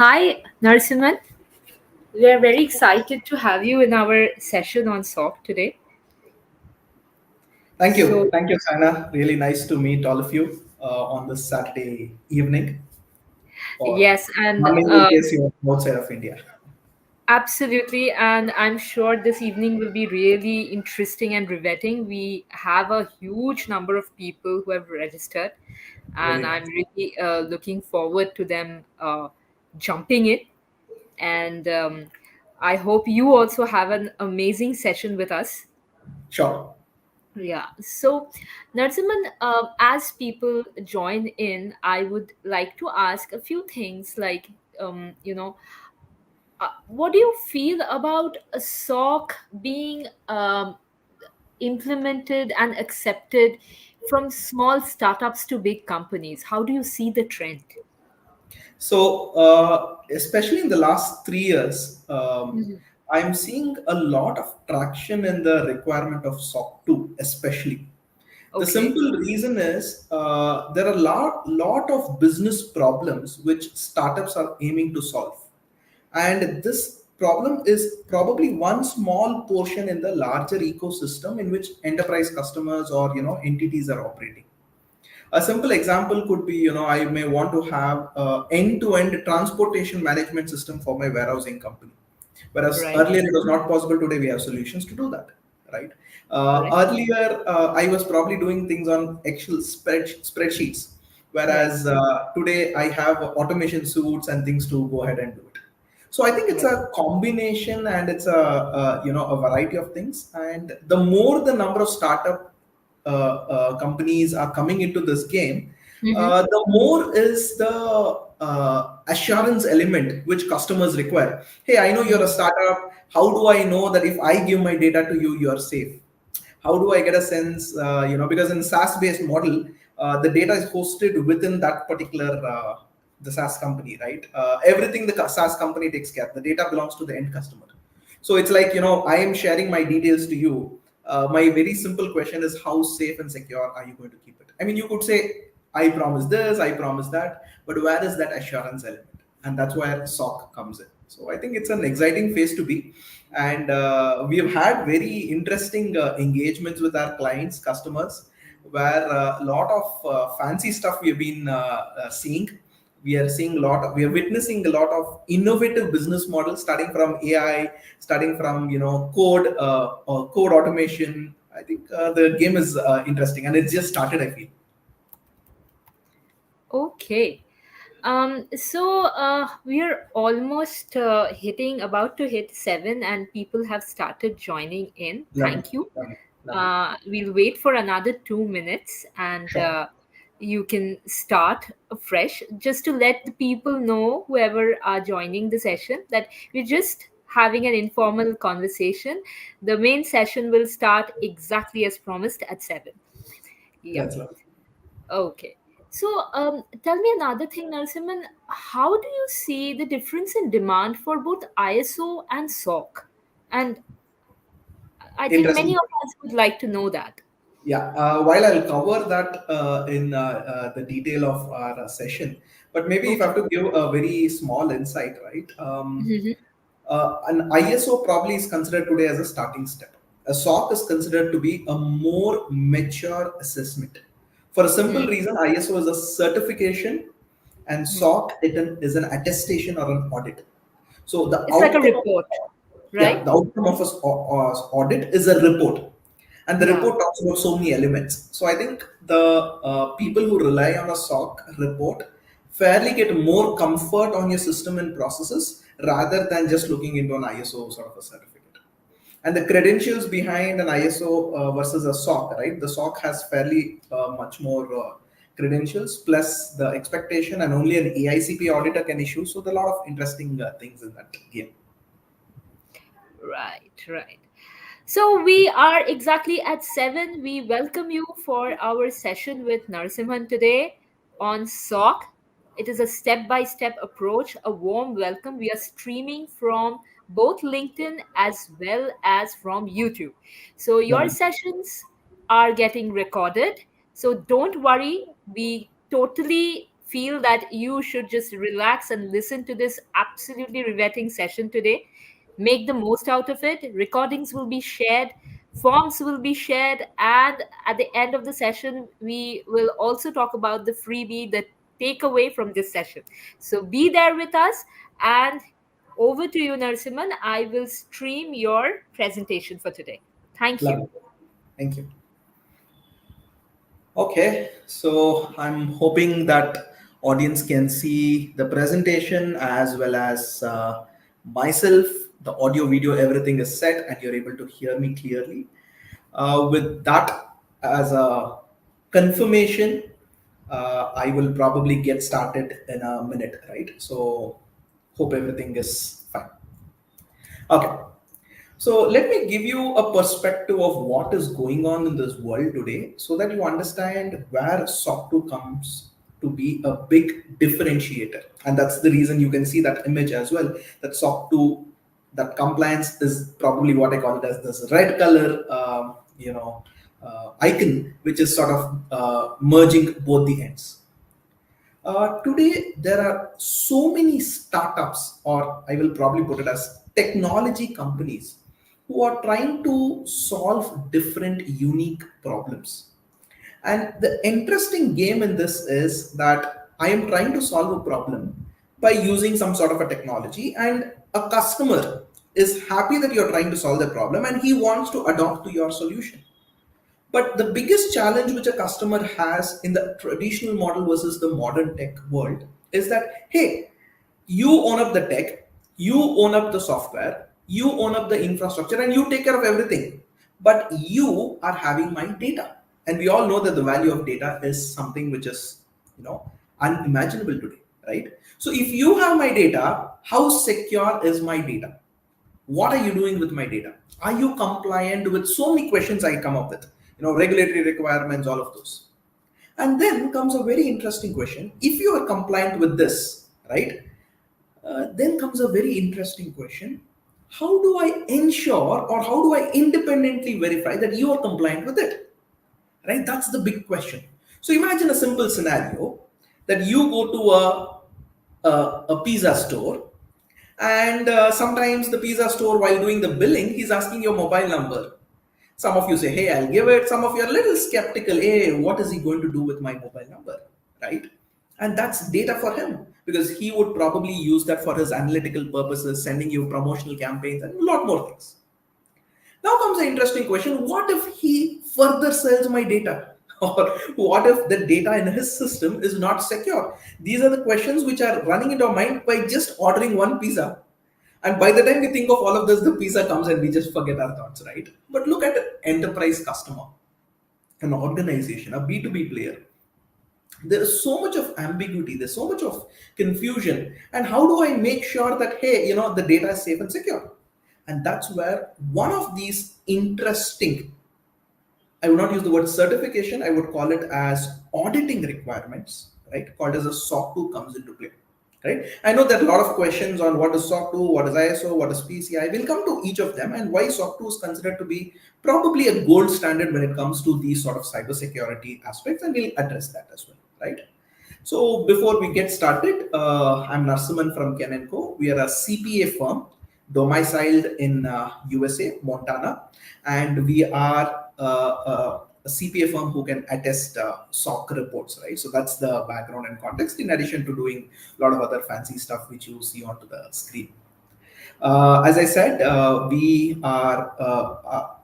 Hi, Narasimhan. We are very excited to have you in our session on SOC today. Thank you. So, Thank you, Sana. Really nice to meet all of you on this Saturday evening or yes, and morning in case you're outside of India. absolutely. And I'm sure this evening will be really interesting and riveting. We have a huge number of people who have registered, and Very I'm nice. really looking forward to them jumping in. And I hope you also have an amazing session with us. Sure. Yeah. So, Narsimhan, as people join in, I would like to ask a few things like, um, you know, what do you feel about a SOC being implemented and accepted from small startups to big companies? How do you see the trend? So, especially in the last 3 years, Mhm. I'm seeing a lot of traction in the requirement of SOC 2, especially. The Okay. simple reason is there are lot of business problems which startups are aiming to solve, and this problem is probably one small portion in the larger ecosystem in which enterprise customers or entities are operating. A simple example could be, I may want to have end-to-end transportation management system for my warehousing company. Whereas Right. earlier it was not possible, today we have solutions to do that, right? Correct. Earlier, I was probably doing things on Excel spreadsheets, Right. whereas today I have automation suites and things to go ahead and do it. So I think it's Right. a combination, and it's a variety of things. And the more the number of startup companies are coming into this game, Mm-hmm. the more is the assurance element which customers require. Hey, I know you're a startup. How do I know that if I give my data to you, you're safe? How do I get a sense? Because in SaaS-based model, the data is hosted within that particular the SaaS company, right? Everything the SaaS company takes care. The data belongs to the end customer. So it's like, I am sharing my details to you. My very simple question is, how safe and secure are you going to keep it? I mean, you could say, I promise this, I promise that, but where is that assurance element? And that's where SOC comes in. So I think it's an exciting phase to be, and we have had very interesting engagements with our clients, customers, where a lot of fancy stuff we have been seeing. We are seeing a lot of, we are witnessing a lot of innovative business models, starting from AI, starting from code or code automation. I think the game is interesting, and it just started, I feel. Okay. So we're almost about to hit 7, and people have started joining in. Lovely, Thank you. lovely, lovely. We'll wait for another 2 minutes, and Sure. you can start fresh just to let the people know, whoever are joining the session, that we're just having an informal conversation. The main session will start exactly as promised at 7. Yeah. That's lovely. Okay. So, tell me another thing, Narasimhan. How do you see the difference in demand for both ISO and SOC? And I think many Interesting. of us would like to know that. Yeah, while I'll cover that in the detail of our session, but maybe if I Okay. have to give a very small insight, right? Hmm. An ISO probably is considered today as a starting step. A SOC is considered to be a more mature assessment. For a simple reason, ISO is a certification, and SOC is an attestation or an audit. So the It's like a outcome, report, yeah, right? the outcome of a audit is a report, and the Yeah. report talks about so many elements. So I think the people who rely on a SOC report fairly get more comfort on your system and processes rather than just looking into an ISO sort of a certificate. And the credentials behind an ISO versus a SOC, right? The SOC has fairly much more credentials plus the expectation, and only an AICP auditor can issue. So there are a lot of interesting things in that game. Right, right. So we are exactly at 7. We welcome you for our session with Narasimhan today on SOC. It is a step by step approach, a warm welcome. We are streaming from both LinkedIn as well as from YouTube. So your Lovely. sessions are getting recorded. So don't worry, we totally feel that you should just relax and listen to this absolutely riveting session today. Make the most out of it. Recordings will be shared, forms will be shared, and at the end of the session, we will also talk about the freebie, the takeaway from this session. So be there with us, and over to you, Narsimhan. I will stream your presentation for today. Thank you. Love it. Thank you. Okay, so I'm hoping that audience can see the presentation as well as myself. The audio, video, everything is set, and you're able to hear me clearly. With that as a confirmation, I will probably get started in a minute, right? So, hope everything is fine. Okay. So let me give you a perspective of what is going on in this world today so that you understand where SOC 2 comes to be a big differentiator. And that's the reason you can see that image as well, that SOC 2, that compliance is probably what I call it as this red color, icon, which is sort of merging both the ends. Today, there are so many startups, or I will probably put it as technology companies, who are trying to solve different unique problems. And the interesting game in this is that I am trying to solve a problem by using some sort of a technology, and a customer is happy that you're trying to solve the problem and he wants to adopt to your solution. But the biggest challenge which a customer has in the traditional model versus the modern tech world is that, hey, you own up the tech, you own up the software, you own up the infrastructure, and you take care of everything. But you are having my data. And we all know that the value of data is something which is, unimaginable today, right? So if you have my data, how secure is my data? What are you doing with my data? Are you compliant with so many questions I come up with? Regulatory requirements, all of those. And then comes a very interesting question. If you are compliant with this, right? Then comes a very interesting question. How do I ensure, or how do I independently verify that you are compliant with it? Right? That's the big question. So imagine a simple scenario that you go to a pizza store, and sometimes the pizza store, while doing the billing, he's asking your mobile number. Some of you say, hey, I'll give it. Some of you are a little skeptical. Hey, what is he going to do with my mobile number? Right? And that's data for him, because he would probably use that for his analytical purposes, sending you promotional campaigns and a lot more things. Now comes the interesting question. What if he further sells my data? Or what if the data in his system is not secure? These are the questions which are running into our mind by just ordering one pizza. And by the time we think of all of this, the pizza comes and we just forget our thoughts, right? But look at an enterprise customer, an organization, a B2B player. There is so much of ambiguity, there's so much of confusion. And how do I make sure that, hey, the data is safe and secure? And that's where one of these interesting, I would not use the word certification, I would call it as auditing requirements, right? Called as a SOC 2 comes into play. Right? I know there are a lot of questions on what is SOC 2, what is ISO, what is PCI. We'll come to each of them and why SOC 2 is considered to be probably a gold standard when it comes to these sort of cybersecurity aspects, and we'll address that as well, right? So before we get started, I'm Narsimhan from Ken & Co. We are a CPA firm domiciled in USA, Montana, and we are a CPA firm who can attest SOC reports, right? So that's the background and context, in addition to doing a lot of other fancy stuff which you see onto the screen. As I said, we are,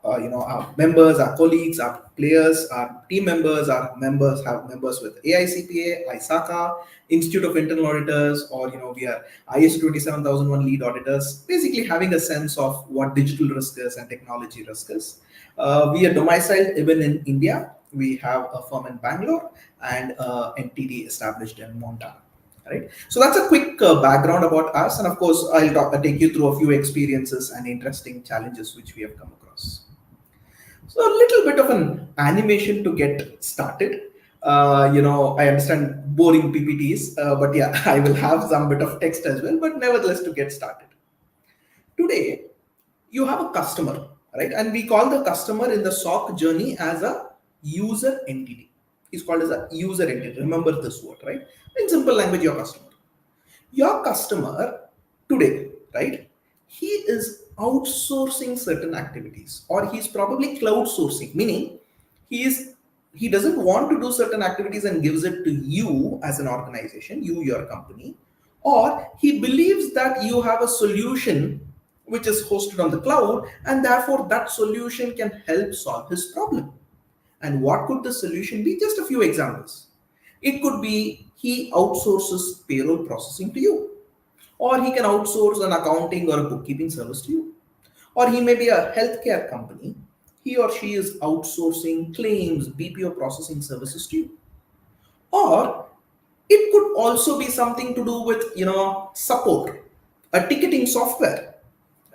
our members, our colleagues, our players, our team members, our members have members with AICPA, ISACA, Institute of Internal Auditors, or we are IS 27001 lead auditors, basically having a sense of what digital risk is and technology risk is. We are domiciled even in India. We have a firm in Bangalore and entity established in Montana. Right. So that's a quick background about us, and of course, I'll take you through a few experiences and interesting challenges which we have come across. So a little bit of an animation to get started. I understand boring PPTs, but yeah, I will have some bit of text as well. But nevertheless, to get started, today you have a customer, right? And we call the customer in the SOC journey as a user entity. It's called as a user entity. Remember this word, right? In simple language, your customer today, right? He is outsourcing certain activities, or he's probably cloud sourcing, meaning he is he doesn't want to do certain activities and gives it to you as an organization, you, your company, or he believes that you have a solution which is hosted on the cloud, and therefore that solution can help solve his problem. And what could the solution be? Just a few examples. It could be he outsources payroll processing to you, or he can outsource an accounting or a bookkeeping service to you, or he may be a healthcare company. He or she is outsourcing claims, BPO processing services to you. Or it could also be something to do with, support, a ticketing software,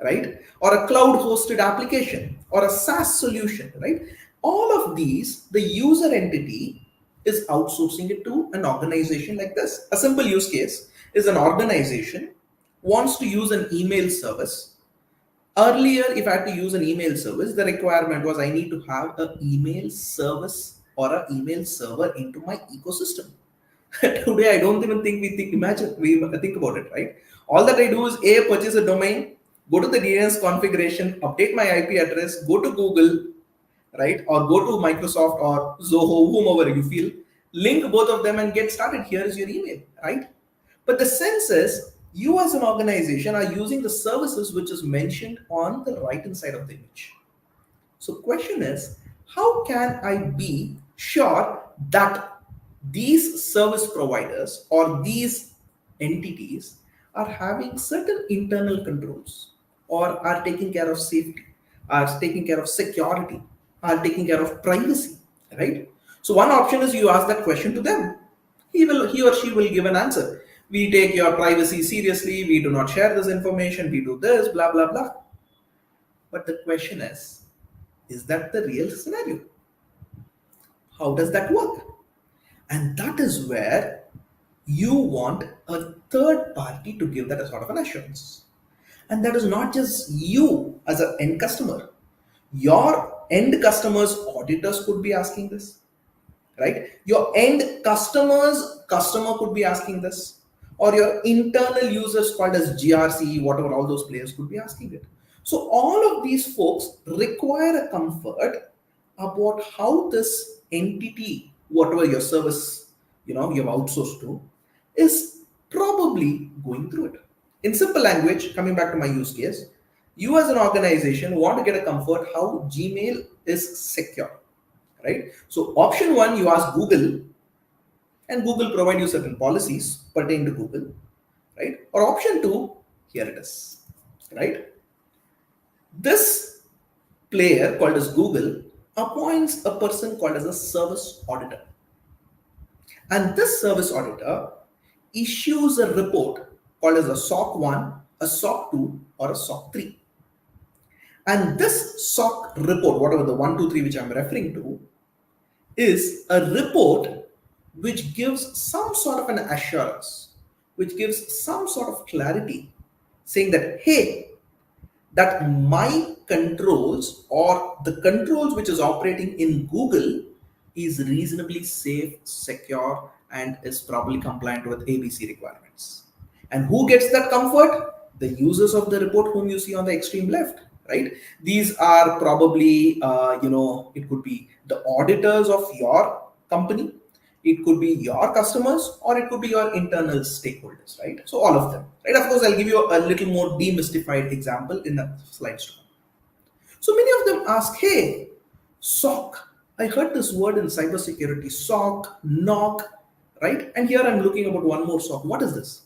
right? Or a cloud hosted application or a SaaS solution, right? All of these, the user entity is outsourcing it to an organization like this. A simple use case is an organization wants to use an email service. Earlier, if I had to use an email service, the requirement was I need to have an email service or an email server into my ecosystem. Today, I don't even think we think about it, right? All that I do is purchase a domain, go to the DNS configuration, update my IP address, go to Google, right? Or go to Microsoft or Zoho, whomever you feel, link both of them and get started. Here is your email, right? But the sense is you as an organization are using the services which is mentioned on the right hand side of the image. So question is, how can I be sure that these service providers or these entities are having certain internal controls, or are taking care of safety, are taking care of security, are taking care of privacy, right? So one option is you ask that question to them. He or she will give an answer. We take your privacy seriously, we do not share this information, we do this, blah blah blah. But the question is that the real scenario? How does that work? And that is where you want a third party to give that a sort of an assurance. And that is not just you as an end customer. Your end customers' auditors could be asking this, right? Your end customers' customer could be asking this, or your internal users called as GRC, whatever, all those players could be asking it. So all of these folks require a comfort about how this entity, whatever your service, you've outsourced to, is probably going through it. In simple language, coming back to my use case, you as an organization want to get a comfort how Gmail is secure, right? So option one, you ask Google, and Google provide you certain policies pertaining to Google, right? Or option two, here it is, right? This player called as Google appoints a person called as a service auditor. And this service auditor issues a report called as a SOC 1, a SOC 2, or a SOC 3. And this SOC report, whatever the 1, 2, 3 which I'm referring to, is a report which gives some sort of an assurance, which gives some sort of clarity, saying that, hey, that my controls or the controls which is operating in Google is reasonably safe, secure, and is probably compliant with ABC requirements. And who gets that comfort? The users of the report whom you see on the extreme left, right? These are probably, it could be the auditors of your company, it could be your customers, or it could be your internal stakeholders, right? So all of them, right? Of course, I'll give you a little more demystified example in the slides to come. So many of them ask, hey, SOC, I heard this word in cybersecurity, SOC, NOC, right? And here I'm looking about one more SOC. What is this?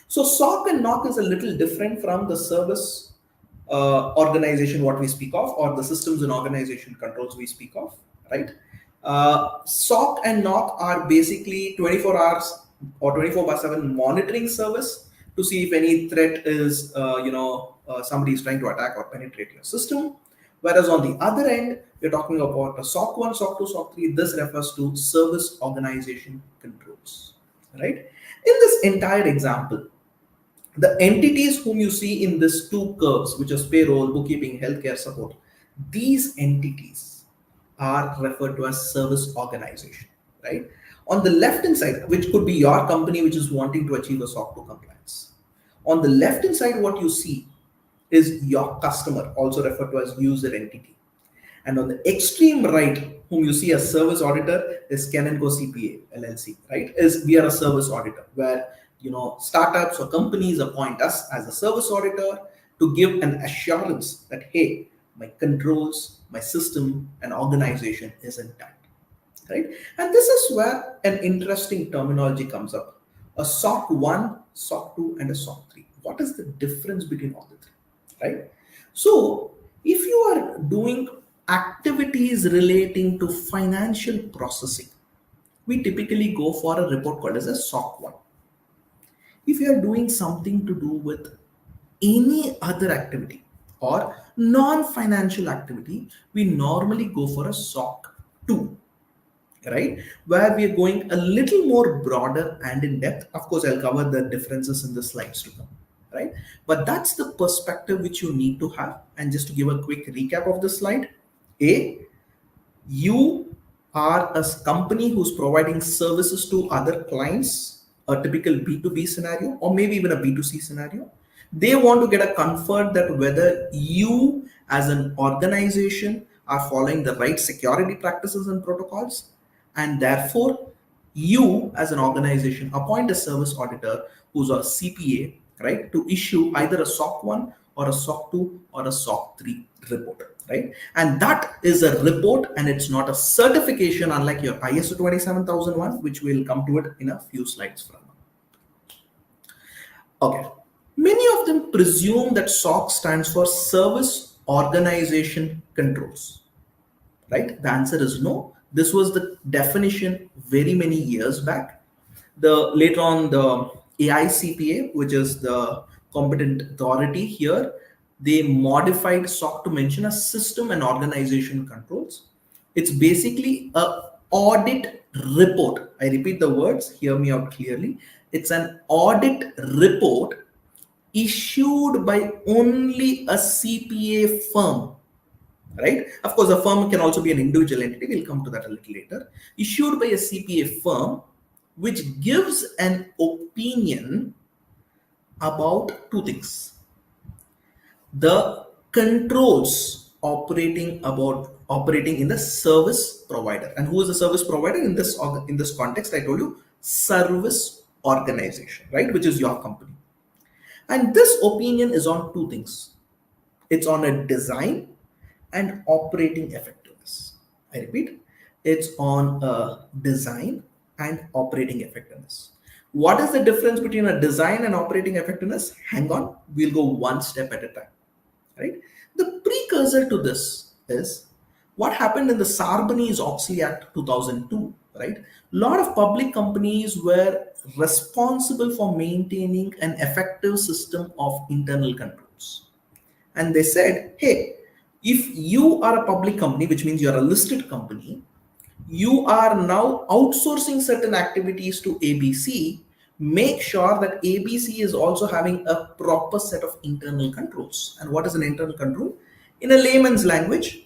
So SOC and NOC is a little different from the service organization, what we speak of, or the systems and organization controls we speak of, right? SOC and NOC are basically 24 hours or 24/7 monitoring service to see if any threat is, somebody is trying to attack or penetrate your system. Whereas on the other end, we're talking about a SOC 1, SOC 2, SOC 3. This refers to service organization controls, right? In this entire example, the entities whom you see in these two curves, which is payroll, bookkeeping, healthcare support, these entities are referred to as service organization, right? On the left hand side, which could be your company which is wanting to achieve a SOC 2 compliance. On the left hand side, what you see is your customer, also referred to as user entity. And on the extreme right, whom you see as service auditor, is Ken and Co CPA LLC, right? Is we are a service auditor where startups or companies appoint us as a service auditor to give an assurance that hey, my controls, my system, and organization is intact, right? And this is where an interesting terminology comes up: a SOC 1, SOC 2, and a SOC 3. What is the difference between all the three, right? So, if you are doing activities relating to financial processing, we typically go for a report called as a SOC 1. If you are doing something to do with any other activity or non-financial activity, we normally go for a SOC 2, right? Where we are going a little more broader and in depth. Of course, I'll cover the differences in the slides to come, right? But that's the perspective which you need to have. And just to give a quick recap of the slide, A, you are a company who's providing services to other clients, a typical B2B scenario, or maybe even a B2C scenario. They want to get a comfort that whether you as an organization are following the right security practices and protocols, and therefore you as an organization appoint a service auditor who's a CPA, right, to issue either a SOC 1 or a SOC 2 or a SOC 3 report, right? And that is a report and it's not a certification, unlike your ISO 27001, which we'll come to it in a few slides from now. Okay. Many of them presume that SOC stands for Service Organization Controls, right? The answer is no. This was the definition very many years back. Later on, the AICPA, which is the competent authority here, they modified SOC to mention a system and organization controls. It's basically a audit report. I repeat the words, hear me out clearly. It's an audit report issued by only a CPA firm, right? Of course, a firm can also be an individual entity. We'll come to that a little later. Issued by a CPA firm, which gives an opinion about two things: the controls operating in the service provider. And who is the service provider in this context? I told you, service organization, right? Which is your company. And this opinion is on two things: it's on a design and operating effectiveness. I repeat, it's on a design and operating effectiveness. What is the difference between a design and operating effectiveness? Hang on, we'll go one step at a time, right? The precursor to this is what happened in the Sarbanes-Oxley Act 2002, right? A lot of public companies were responsible for maintaining an effective system of internal controls. And they said, hey, if you are a public company, which means you're a listed company, you are now outsourcing certain activities to ABC, make sure that ABC is also having a proper set of internal controls. And what is an internal control? In a layman's language,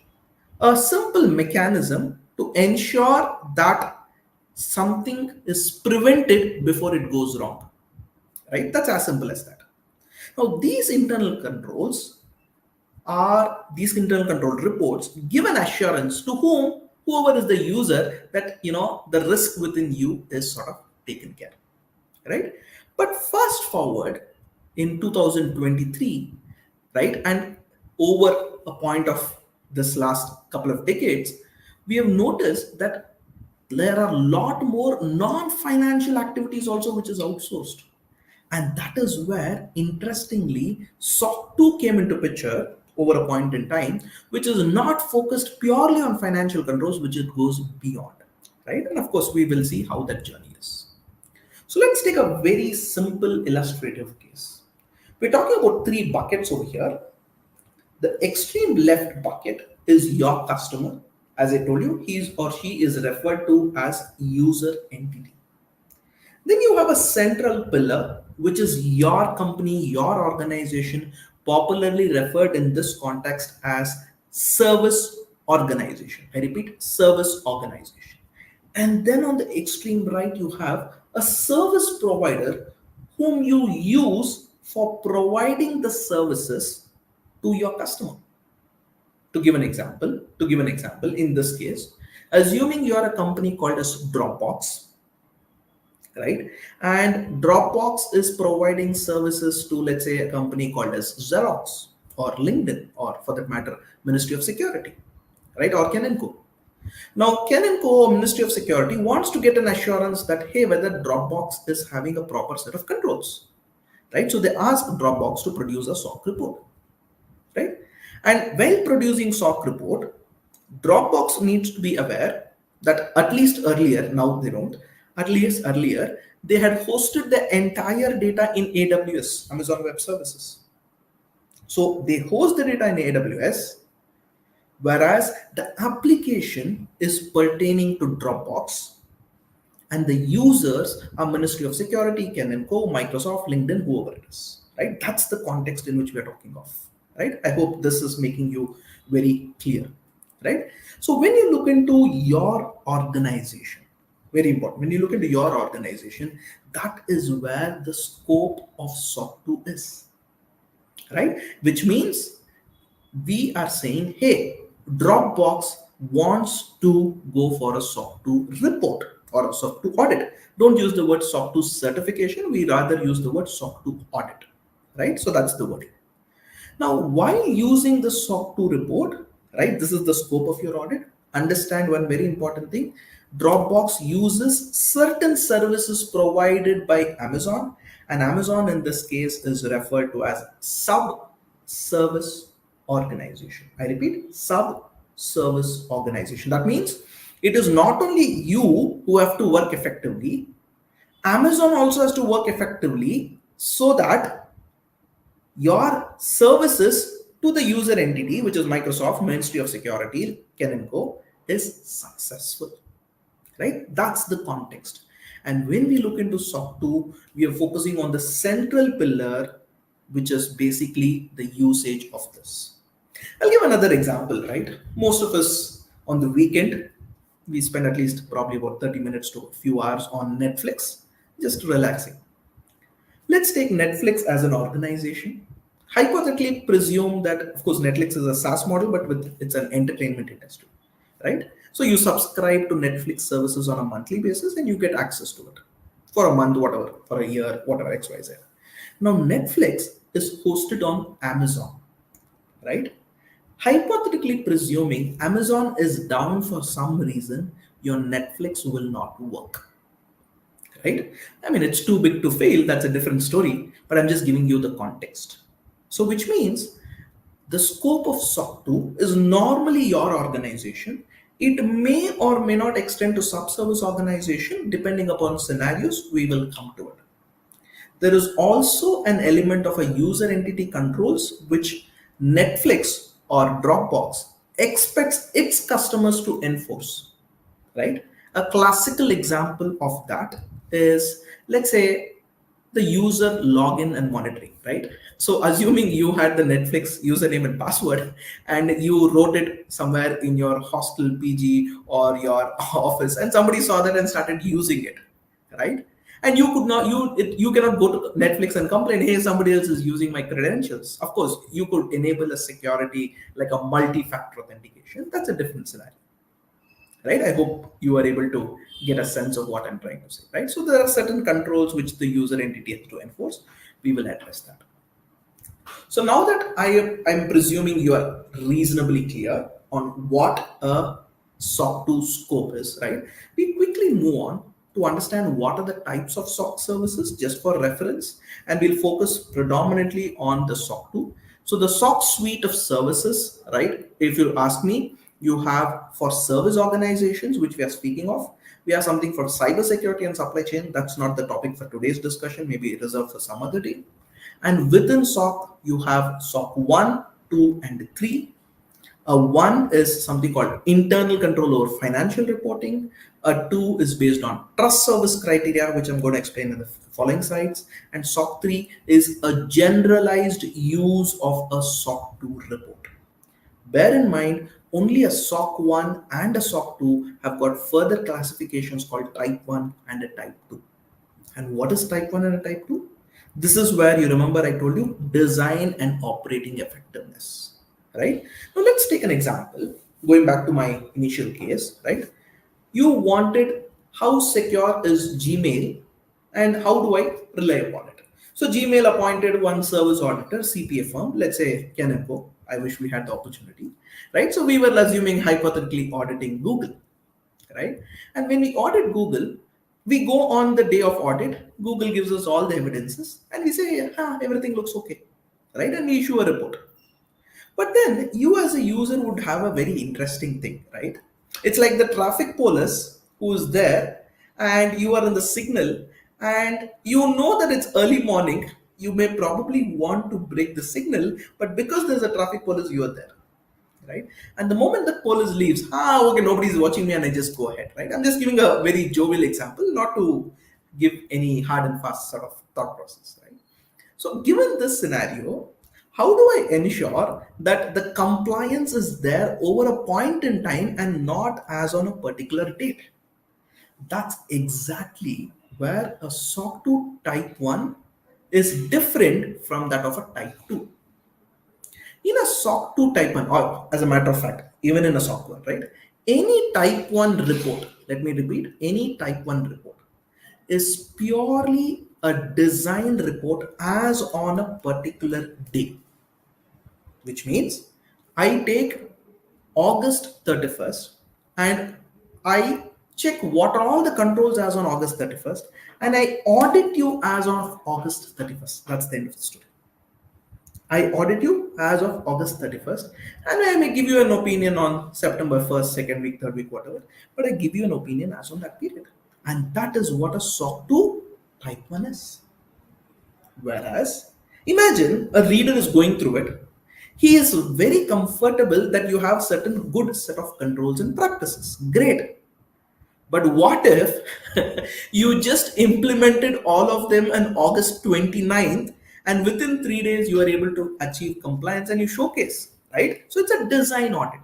a simple mechanism to ensure that something is prevented before it goes wrong, right? That's as simple as that. Now, these internal control reports give an assurance to whoever is the user, that the risk within you is sort of taken care, right? But fast forward in 2023, right, and over a point of this last couple of decades, we have noticed that there are a lot more non-financial activities also which is outsourced. And that is where, interestingly, SOC 2 came into picture over a point in time, which is not focused purely on financial controls, which it goes beyond, right? And of course, we will see how that journey is. So let's take a very simple illustrative case. We're talking about three buckets over here. The extreme left bucket is your customer. As I told you, he or she is referred to as user entity. Then you have a central pillar, which is your company, your organization, popularly referred in this context as service organization. I repeat, service organization. And then on the extreme right, you have a service provider whom you use for providing the services to your customer. To give an example, in this case, assuming you are a company called as Dropbox, right? And Dropbox is providing services to, let's say, a company called as Xerox or LinkedIn, or for that matter, Ministry of Security, right? Or Ken & Co. Now, Ken & Co. Ministry of Security wants to get an assurance that, hey, whether Dropbox is having a proper set of controls, right? So they ask Dropbox to produce a SOC report, right? And while producing SOC report, Dropbox needs to be aware that at least earlier, now they don't, at least earlier, they had hosted the entire data in AWS, Amazon Web Services. So they host the data in AWS, whereas the application is pertaining to Dropbox, and the users are Ministry of Security, Ken & Co, Microsoft, LinkedIn, whoever it is, right? That's the context in which we are talking of, right? I hope this is making you very clear, right? So when you look into your organization, very important, when you look into your organization, that is where the scope of SOC 2 is, right? Which means we are saying, hey, Dropbox wants to go for a SOC 2 report or a SOC 2 audit. Don't use the word SOC 2 certification. We rather use the word SOC 2 audit, right? So that's the wording. Now, while using the SOC 2 report, right, this is the scope of your audit. Understand one very important thing. Dropbox uses certain services provided by Amazon, and Amazon in this case is referred to as sub-service organization. I repeat, sub-service organization. That means it is not only you who have to work effectively, Amazon also has to work effectively so that your services to the user entity, which is Microsoft, Ministry of Security, Ken & Co, is successful, right? That's the context. And when we look into SOC 2, we are focusing on the central pillar, which is basically the usage of this. I'll give another example, right? Most of us on the weekend, we spend at least probably about 30 minutes to a few hours on Netflix, just relaxing. Let's take Netflix as an organization. Hypothetically, presume that, of course, Netflix is a SaaS model, but it's an entertainment industry, right? So you subscribe to Netflix services on a monthly basis and you get access to it for a month, whatever, for a year, whatever, XYZ. Now, Netflix is hosted on Amazon, right? Hypothetically, presuming Amazon is down for some reason, your Netflix will not work, right? I mean, it's too big to fail. That's a different story, but I'm just giving you the context. So, which means the scope of SOC 2 is normally your organization. It may or may not extend to sub-service organization depending upon scenarios. We will come to it. There is also an element of a user entity controls which Netflix or Dropbox expects its customers to enforce, right? A classical example of that is, let's say, the user login and monitoring, right? So assuming you had the Netflix username and password and you wrote it somewhere in your hostel PG or your office, and somebody saw that and started using it, right? And you could not, you cannot go to Netflix and complain, hey, somebody else is using my credentials. Of course, you could enable a security like a multi-factor authentication. That's a different scenario, right? I hope you are able to get a sense of what I'm trying to say, right? So there are certain controls which the user entity has to enforce. We will address that. So now that I'm presuming you are reasonably clear on what a SOC 2 scope is, right? We quickly move on to understand what are the types of SOC services just for reference, and we'll focus predominantly on the SOC 2. So the SOC suite of services, right? If you ask me, you have for service organizations, which we are speaking of. We have something for cybersecurity and supply chain. That's not the topic for today's discussion. Maybe reserved for some other day. And within SOC, you have SOC 1, 2, and 3. A 1 is something called internal control over financial reporting. A 2 is based on trust service criteria, which I'm going to explain in the following slides. And SOC 3 is a generalized use of a SOC 2 report. Bear in mind, only a SOC 1 and a SOC 2 have got further classifications called Type 1 and a Type 2. And what is Type 1 and a Type 2? This is where you remember I told you design and operating effectiveness, right? Now let's take an example. Going back to my initial case, right? You wanted how secure is Gmail and how do I rely upon it? So Gmail appointed one service auditor, CPA firm, let's say Kenneco. I wish we had the opportunity, right? So we were assuming hypothetically auditing Google, right? And when we audit Google, we go on the day of audit. Google gives us all the evidences, and we say, everything looks okay, right? And we issue a report. But then you as a user would have a very interesting thing, right? It's like the traffic police who is there and you are in the signal and you know that it's early morning. You may probably want to break the signal, but because there's a traffic police, you are there, right? And the moment the police leaves, okay, nobody's watching me and I just go ahead, right? I'm just giving a very jovial example, not to give any hard and fast sort of thought process, right? So, given this scenario, how do I ensure that the compliance is there over a point in time and not as on a particular date? That's exactly where a SOC 2 Type 1 is different from that of a Type 2. In a SOC 2 Type 1, or as a matter of fact, even in a SOC 1, right? Any Type 1 report, let me repeat, any Type 1 report is purely a design report as on a particular day, which means I take August 31st and I check what are all the controls as on August 31st and I audit you as of August 31st. That's the end of the story. I audit you as of August 31st, and I may give you an opinion on September 1st, second week, third week, whatever, but I give you an opinion as on that period. And that is what a SOC 2 Type 1 is. Whereas, imagine a reader is going through it. He is very comfortable that you have certain good set of controls and practices. Great. But what if you just implemented all of them on August 29th and within 3 days you are able to achieve compliance and you showcase, right? So it's a design audit.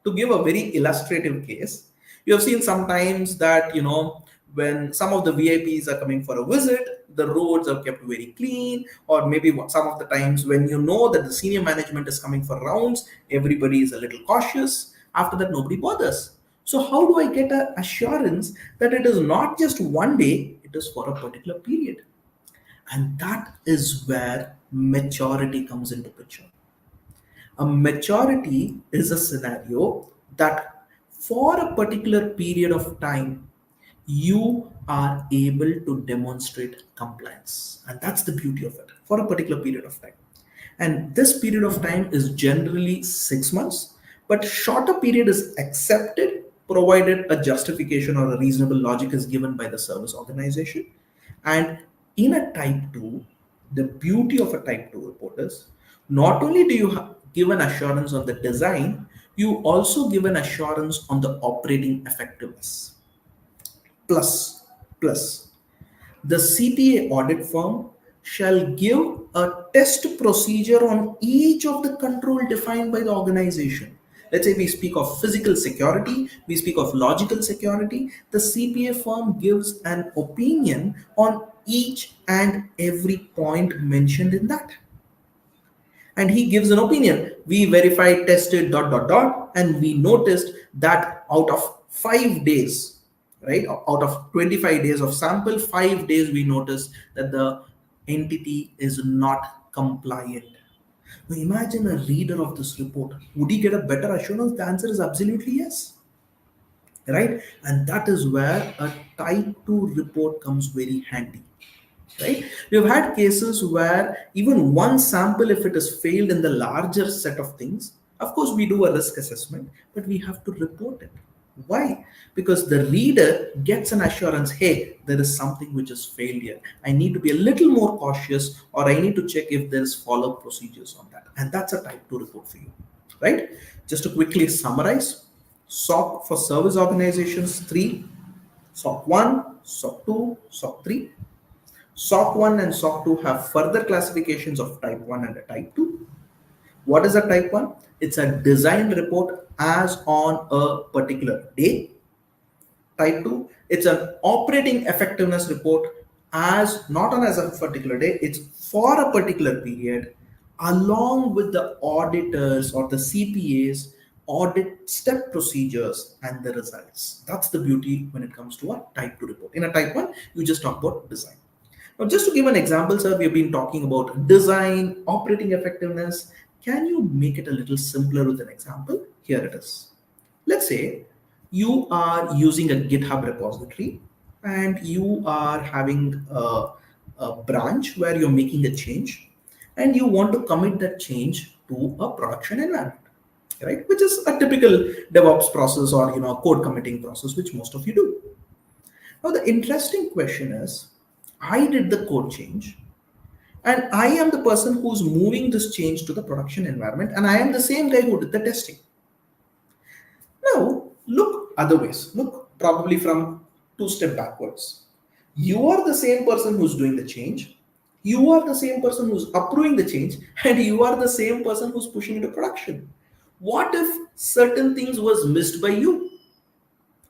To give a very illustrative case, you have seen sometimes that, when some of the VIPs are coming for a visit, the roads are kept very clean, or maybe some of the times when you know that the senior management is coming for rounds, everybody is a little cautious. After that, nobody bothers. So, how do I get an assurance that it is not just one day, it is for a particular period? And that is where maturity comes into picture. A maturity is a scenario that for a particular period of time, you are able to demonstrate compliance. And that's the beauty of it for a particular period of time. And this period of time is generally 6 months, but shorter period is accepted provided a justification or a reasonable logic is given by the service organization. And in a type 2, the beauty of a type 2 report is not only do you give an assurance on the design, you also give an assurance on the operating effectiveness. Plus, the CPA audit firm shall give a test procedure on each of the control defined by the organization. Let's say we speak of physical security, we speak of logical security. The CPA firm gives an opinion on each and every point mentioned in that, and he gives an opinion. We verified, tested, dot, dot, dot, and we noticed that out of 5 days, right, out of 25 days of sample, 5 days we noticed that the entity is not compliant. Now imagine a reader of this report. Would he get a better assurance? The answer is absolutely yes, right? And that is where a type 2 report comes very handy, right? We've had cases where even one sample, if it is failed in the larger set of things, of course we do a risk assessment, but we have to report it. Why? Because the reader gets an assurance, hey, there is something which is failed here. I need to be a little more cautious, or I need to check if there is follow-up procedures on that. And that's a type 2 report for you, right? Just to quickly summarize, SOC for service organizations, 3, SOC 1, SOC 2, SOC 3. SOC 1 and SOC 2 have further classifications of type 1 and a type 2. What is a type 1? It's a design report as on a particular day. Type 2, it's an operating effectiveness report as not on as a particular day, it's for a particular period, along with the auditors or the CPAs, audit step procedures and the results. That's the beauty when it comes to a type 2 report. In a type 1, you just talk about design. Now, just to give an example, sir, we have been talking about design, operating effectiveness. Can you make it a little simpler with an example? Here it is. Let's say you are using a GitHub repository and you are having a branch where you're making a change and you want to commit that change to a production environment, right? Which is a typical DevOps process or code committing process, which most of you do. Now the interesting question is, I did the code change and I am the person who's moving this change to the production environment and I am the same guy who did the testing. Now, look other ways. Look probably from two step backwards. You are the same person who's doing the change. You are the same person who's approving the change, and you are the same person who's pushing into production. What if certain things was missed by you,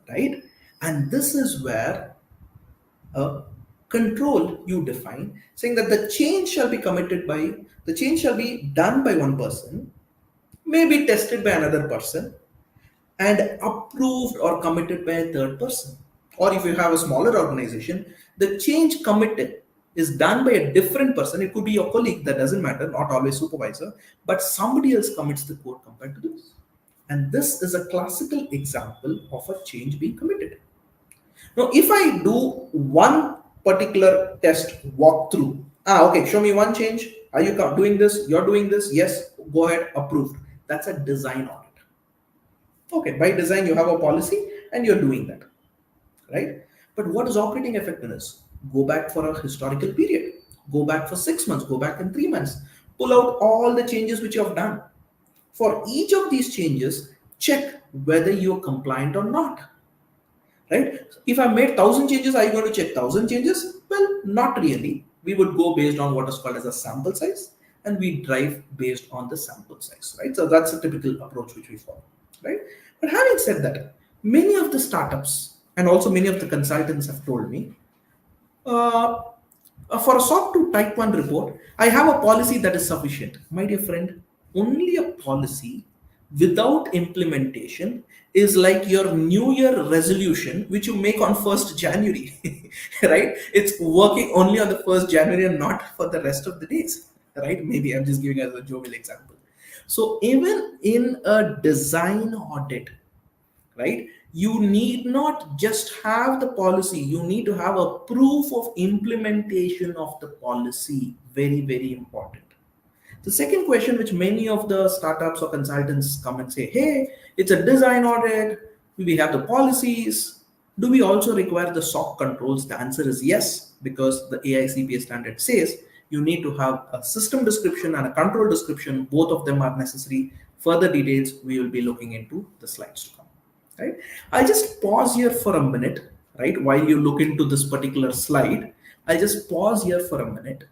right? And this is where a control you define, saying that the change shall be done by one person, may be tested by another person, and approved or committed by a third person. Or if you have a smaller organization, the change committed is done by a different person. It could be your colleague, that doesn't matter, not always supervisor, but somebody else commits the code compared to this. And this is a classical example of a change being committed. Now, if I do one particular test walkthrough, okay, show me one change. Are you doing this? You're doing this? Yes, go ahead, approved. That's a design audit. Okay, by design, you have a policy and you're doing that, right? But what is operating effectiveness? Go back for a historical period, go back for 6 months, go back in 3 months, pull out all the changes which you have done. For each of these changes, check whether you're compliant or not, right? If I made 1,000 changes, are you going to check 1,000 changes? Well, not really. We would go based on what is called as a sample size, and we drive based on the sample size, right? So that's a typical approach which we follow, right? But having said that, many of the startups and also many of the consultants have told me, uh, for a SOC 2 Type 1 report, I have a policy that is sufficient. My dear friend, only a policy without implementation is like your New Year resolution, which you make on 1st January, right? It's working only on the 1st January and not for the rest of the days, right? Maybe I'm just giving as a jovial example. So even in a design audit, right, you need not just have the policy, you need to have a proof of implementation of the policy. Very, very important. The second question, which many of the startups or consultants come and say, hey, it's a design audit, we have the policies, do we also require the SOC controls? The answer is yes, because the AICPA standard says you need to have a system description and a control description. Both of them are necessary. Further details we will be looking into the slides to come, right? I'll just pause here for a minute, right? While you look into this particular slide, I'll just pause here for a minute.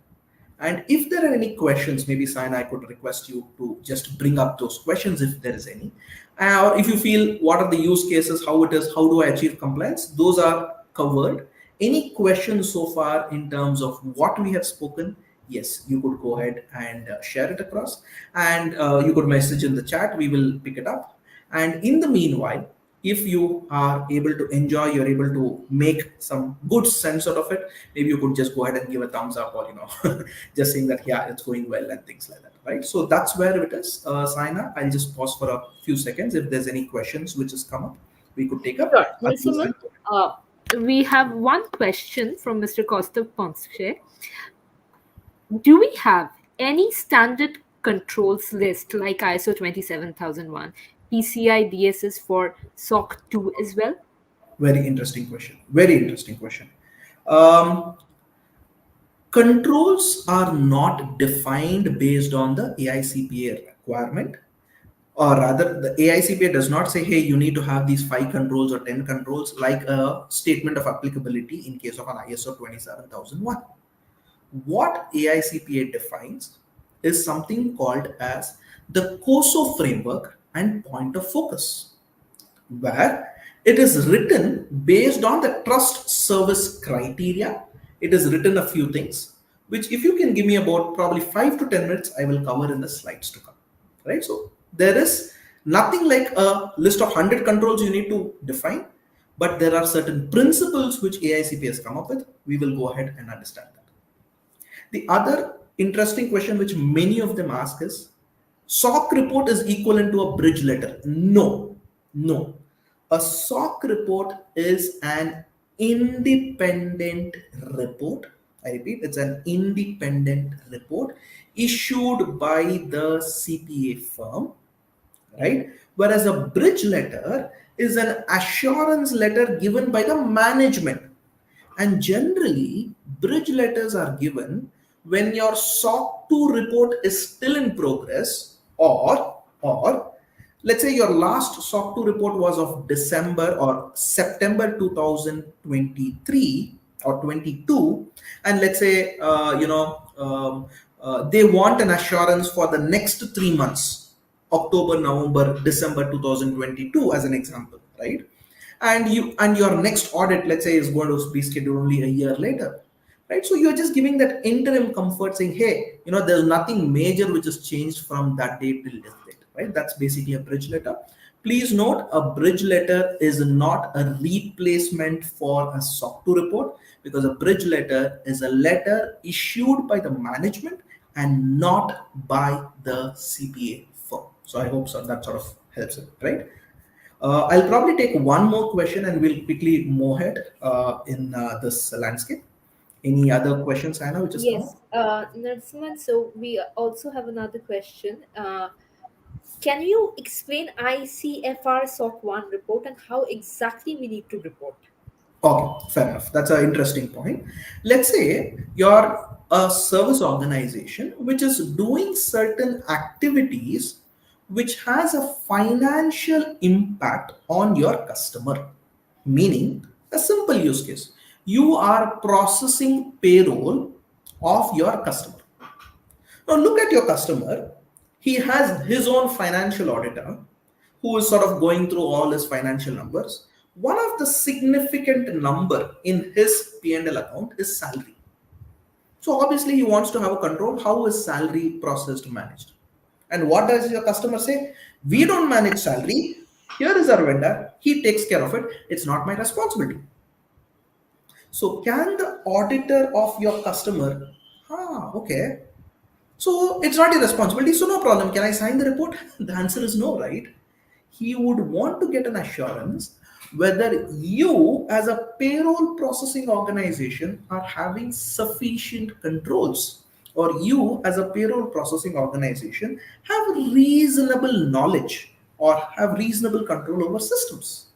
And if there are any questions, maybe Saina, I could request you to just bring up those questions if there is any. Or if you feel what are the use cases, how it is, how do I achieve compliance? Those are covered. Any questions so far in terms of what we have spoken? Yes, you could go ahead and share it across. And you could message in the chat. We will pick it up. And in the meanwhile, if you are able to enjoy, you're able to make some good sense out of it, maybe you could just go ahead and give a thumbs up, or just saying that yeah, it's going well and things like that, right? So that's where it is. Saina, I'll just pause for a few seconds. If there's any questions which has come up, we could take up. Sure. Narasimhan, uh, we have one question from Mr. Kostav Ponce. Do we have any standard controls list like ISO 27001, PCI DSS for SOC 2 as well? Very interesting question. Very interesting question. Um, Controls are not defined based on the AICPA requirement, or rather, the AICPA does not say, hey, you need to have these 5 controls or 10 controls like a statement of applicability in case of an ISO 27001. What AICPA defines is something called as the COSO framework and point of focus, where it is written based on the trust service criteria. It is written a few things, which if you can give me about probably 5 to 10 minutes, I will cover in the slides to come. Right? So there is nothing like a list of 100 controls you need to define, but there are certain principles which AICP has come up with. We will go ahead and understand that. The other interesting question which many of them ask is, SOC report is equivalent to a bridge letter? No, no. A SOC report is an independent report. I repeat, it's an independent report issued by the CPA firm, right? Whereas a bridge letter is an assurance letter given by the management. And generally, bridge letters are given when your SOC 2 report is still in progress, or let's say your last SOC 2 report was of December or September 2023 or 22, and let's say they want an assurance for the next 3 months, October, November, December 2022, as an example, right? And your next audit, let's say, is going to be scheduled only a year later, right? So you're just giving that interim comfort, saying, hey, there's nothing major which has changed from that date till this date, right? That's basically a bridge letter. Please note, a bridge letter is not a replacement for a SOC 2 report, because a bridge letter is a letter issued by the management and not by the CPA firm. So I hope so that sort of helps it, right? I'll probably take one more question and we'll quickly move ahead in this landscape. Any other questions, Anna, which has come up? Yes, Narasimhan, so we also have another question. Can you explain ICFR SOC 1 report and how exactly we need to report? Okay, fair enough. That's an interesting point. Let's say you're a service organization which is doing certain activities which has a financial impact on your customer. Meaning, a simple use case. You are processing payroll of your customer. Now, look at your customer. He has his own financial auditor who is sort of going through all his financial numbers. One of the significant number in his P&L account is salary. So obviously he wants to have a control how is salary processed, managed. And what does your customer say? We don't manage salary. Here is our vendor. He takes care of it. It's not my responsibility. So can the auditor of your customer, okay, so it's not your responsibility, so no problem. Can I sign the report? The answer is no, right? He would want to get an assurance whether you, as a payroll processing organization, are having sufficient controls, or you, as a payroll processing organization, have reasonable knowledge or have reasonable control over systems.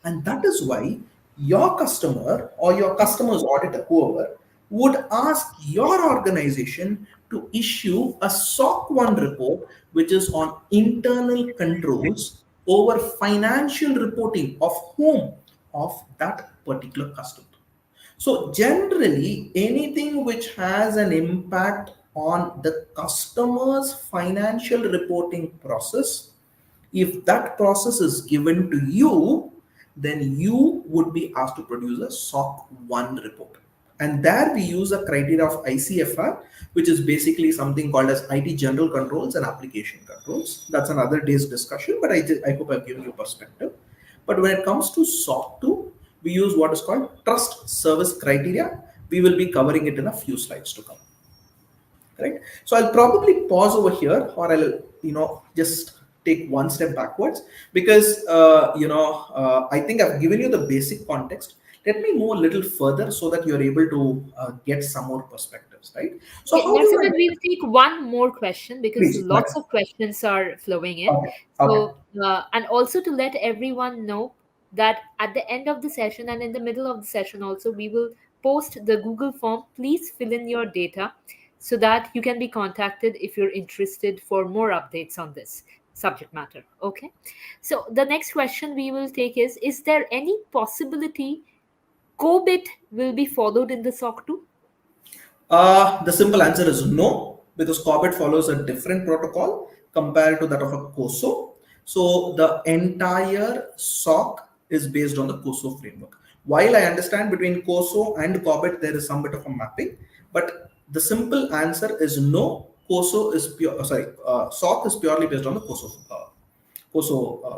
And that is why your customer or your customer's auditor, whoever, would ask your organization to issue a SOC 1 report, which is on internal controls over financial reporting of whom? Of that particular customer. So, generally, anything which has an impact on the customer's financial reporting process, if that process is given to you, then you would be asked to produce a SOC 1 report. And there we use a criteria of ICFR, which is basically something called as IT general controls and application controls. That's another day's discussion, but I hope I've given you perspective. But when it comes to SOC 2, we use what is called trust service criteria. We will be covering it in a few slides to come. Right? So I'll probably pause over here, or I'll just take one step backwards, because I think I've given you the basic context. Let me move a little further so that you're able to get some more perspectives, right? So Okay, how do Narasimhan, I, we'll take one more question because please, lots of questions are flowing in. okay, okay. So, and also to let everyone know that at the end of the session and in the middle of the session, also, we will post the Google form. Please fill in your data so that you can be contacted if you're interested for more updates on this subject matter. Okay. So, the next question we will take is there any possibility COBIT will be followed in the SOC 2? The simple answer is no, because Corbett follows a different protocol. compared to that of a COSO. So the entire SOC is based on the COSO framework. While I understand between COSO and COBIT there is some bit of a mapping, but the simple answer is no. COSO is pure. SOC is purely based on the COSO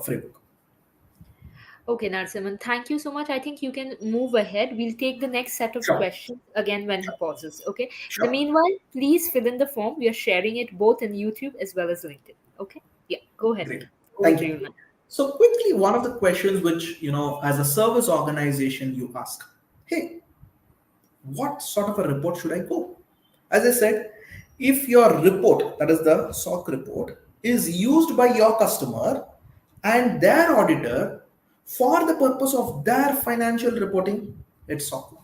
framework. Okay, Narsimhan, thank you so much. I think you can move ahead. We'll take the next set of Sure, questions again when he sure, pauses. Okay. In the sure. meanwhile, please fill in the form. We are sharing it both in YouTube as well as LinkedIn. Okay. Yeah. Go ahead. Great. Over Thank to you. you, man. So quickly, one of the questions which, as a service organization, you ask, hey, what sort of a report should I go? As I said, if your report, that is the SOC report, is used by your customer and their auditor for the purpose of their financial reporting, it's SOC 1.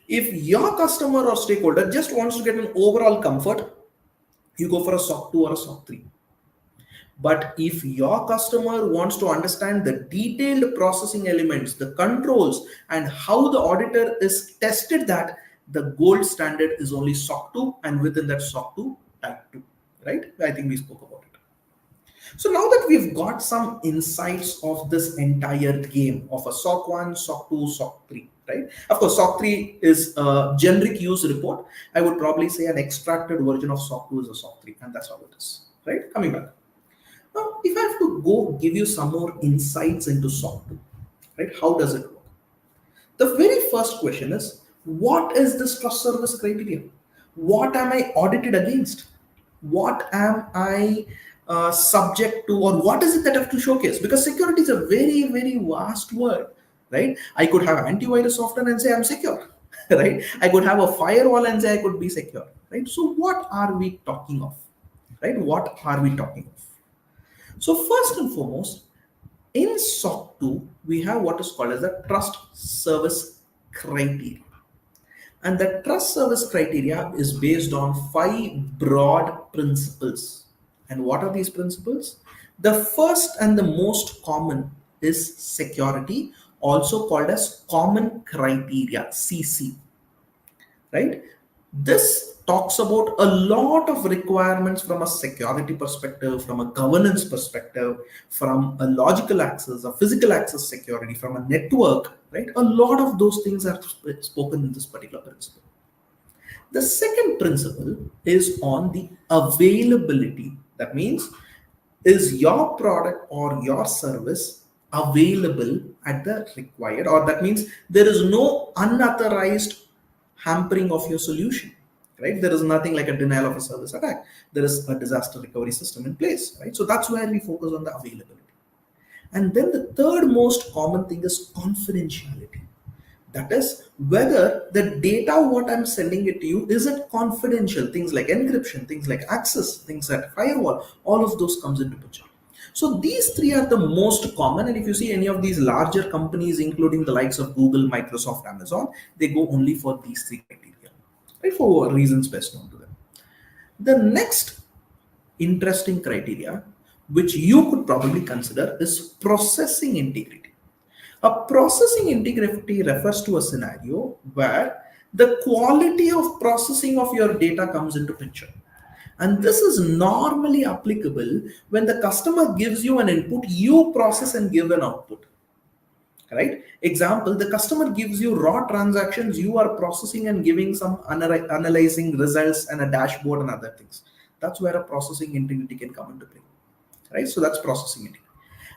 If your customer or stakeholder just wants to get an overall comfort, you go for a SOC 2 or a SOC 3. But if your customer wants to understand the detailed processing elements, the controls, and how the auditor is tested that, the gold standard is only SOC 2, and within that SOC 2, type 2. Right? I think we spoke about it. So now that we've got some insights of this entire game of a SOC 1, SOC 2, SOC 3, right? Of course, SOC 3 is a generic use report. I would probably say an extracted version of SOC 2 is a SOC 3, and that's how it is, right? Coming back. Now, if I have to go give you some more insights into SOC 2, right? How does it work? The very first question is, what is this trust service criteria? What am I audited against? What am I subject to, or what is it that I have to showcase? Because security is a very, very vast word, right? I could have antivirus software and say I'm secure, right? I could have a firewall and say I could be secure, right? So, what are we talking of, right? What are we talking of? So first and foremost, in SOC 2, we have what is called as the trust service criteria. And the trust service criteria is based on 5 broad principles. And what are these principles? The first and the most common is security, also called as common criteria, CC, right? This talks about a lot of requirements from a security perspective, from a governance perspective, from a logical access, a physical access security, from a network, right? A lot of those things are spoken in this particular principle. The second principle is on the availability. That means, is your product or your service available at the required, or that means there is no unauthorized hampering of your solution, right? There is nothing like a denial of a service attack. There is a disaster recovery system in place, right? So that's where we focus on the availability. And then the third most common thing is confidentiality. That is whether the data what I'm sending it to you, is it confidential? Things like encryption, things like access, things like firewall, all of those comes into picture. So these three are the most common, and if you see any of these larger companies, including the likes of Google, Microsoft, Amazon, they go only for these three criteria, right? For reasons best known to them. The next interesting criteria, which you could probably consider, is processing integrity. A processing integrity refers to a scenario where the quality of processing of your data comes into picture. And this is normally applicable when the customer gives you an input, you process and give an output. Right? Example, the customer gives you raw transactions, you are processing and giving some analyzing results and a dashboard and other things. That's where a processing integrity can come into play. Right? So that's processing integrity.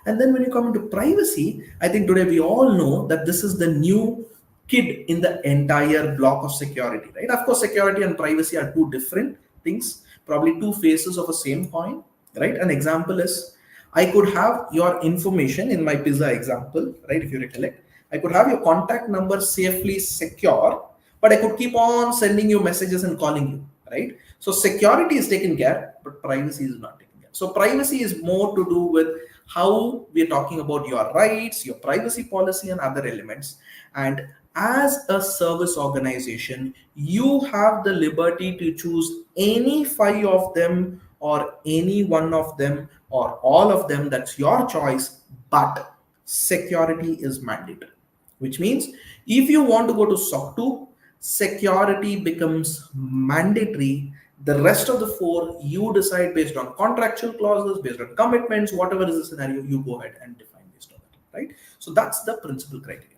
And then when you come into privacy, I think today we all know that this is the new kid in the entire block of security, right? Of course, security and privacy are two different things, probably two faces of a same coin, right? An example is, I could have your information in my pizza example, right? If you recollect, I could have your contact number safely secure, but I could keep on sending you messages and calling you, right? So security is taken care, but privacy is not taken care. So privacy is more to do with how we are talking about your rights, your privacy policy, and other elements. And as a service organization, you have the liberty to choose any 5 of them, or any one of them, or all of them. That's your choice. But security is mandatory, which means if you want to go to SOC 2, security becomes mandatory. The rest of the four, you decide based on contractual clauses, based on commitments, whatever is the scenario, you go ahead and define based on that, right? So that's the principal criteria.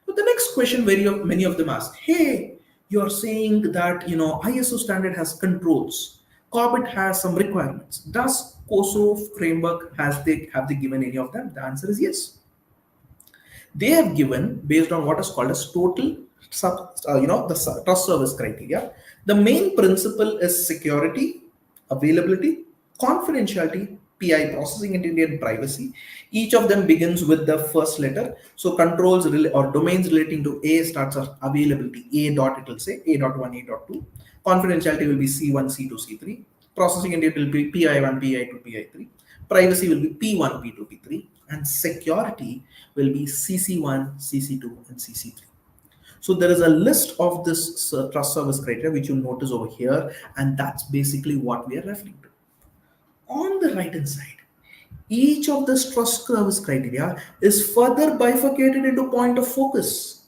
But the next question, many of them ask, hey, you're saying that ISO standard has controls, Corbett has some requirements. Does COSO framework have they given any of them? The answer is yes. They have given based on what is called as total trust service criteria. The main principle is security, availability, confidentiality, PI, processing entity, and privacy. Each of them begins with the first letter. So or domains relating to A starts with availability. A dot, it will say A dot 1, A dot 2. Confidentiality will be C1, C2, C3. Processing entity will be PI1, PI2, PI3. Privacy will be P1, P2, P3. And security will be CC1, CC2, and CC3. So there is a list of this trust service criteria which you notice over here, and that's basically what we are referring to. On the right hand side, each of this trust service criteria is further bifurcated into point of focus,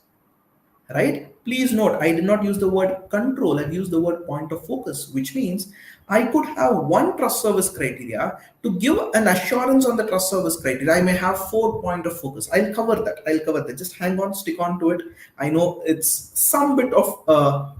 right? Please note, I did not use the word control, I've used the word point of focus, which means I could have one trust service criteria to give an assurance on the trust service criteria. I may have 4 point of focus. I'll cover that. Just hang on, stick on to it. I know it's some bit of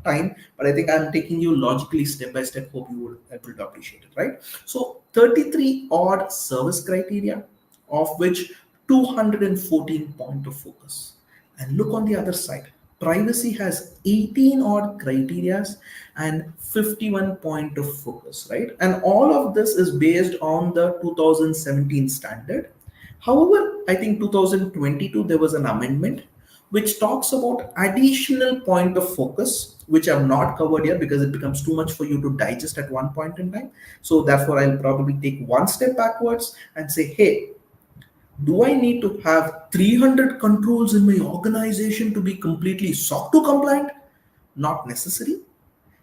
time, but I think I'm taking you logically step by step. Hope you will able to appreciate it, right? So 33 odd service criteria, of which 214 point of focus. And look on the other side. Privacy has 18 odd criterias and 51 point of focus, right? And all of this is based on the 2017 standard. However, I think 2022 there was an amendment which talks about additional point of focus, which I've not covered here because it becomes too much for you to digest at one point in time. So therefore, I'll probably take one step backwards and say, hey, do I need to have 300 controls in my organization to be completely SOC 2 compliant? Not necessary.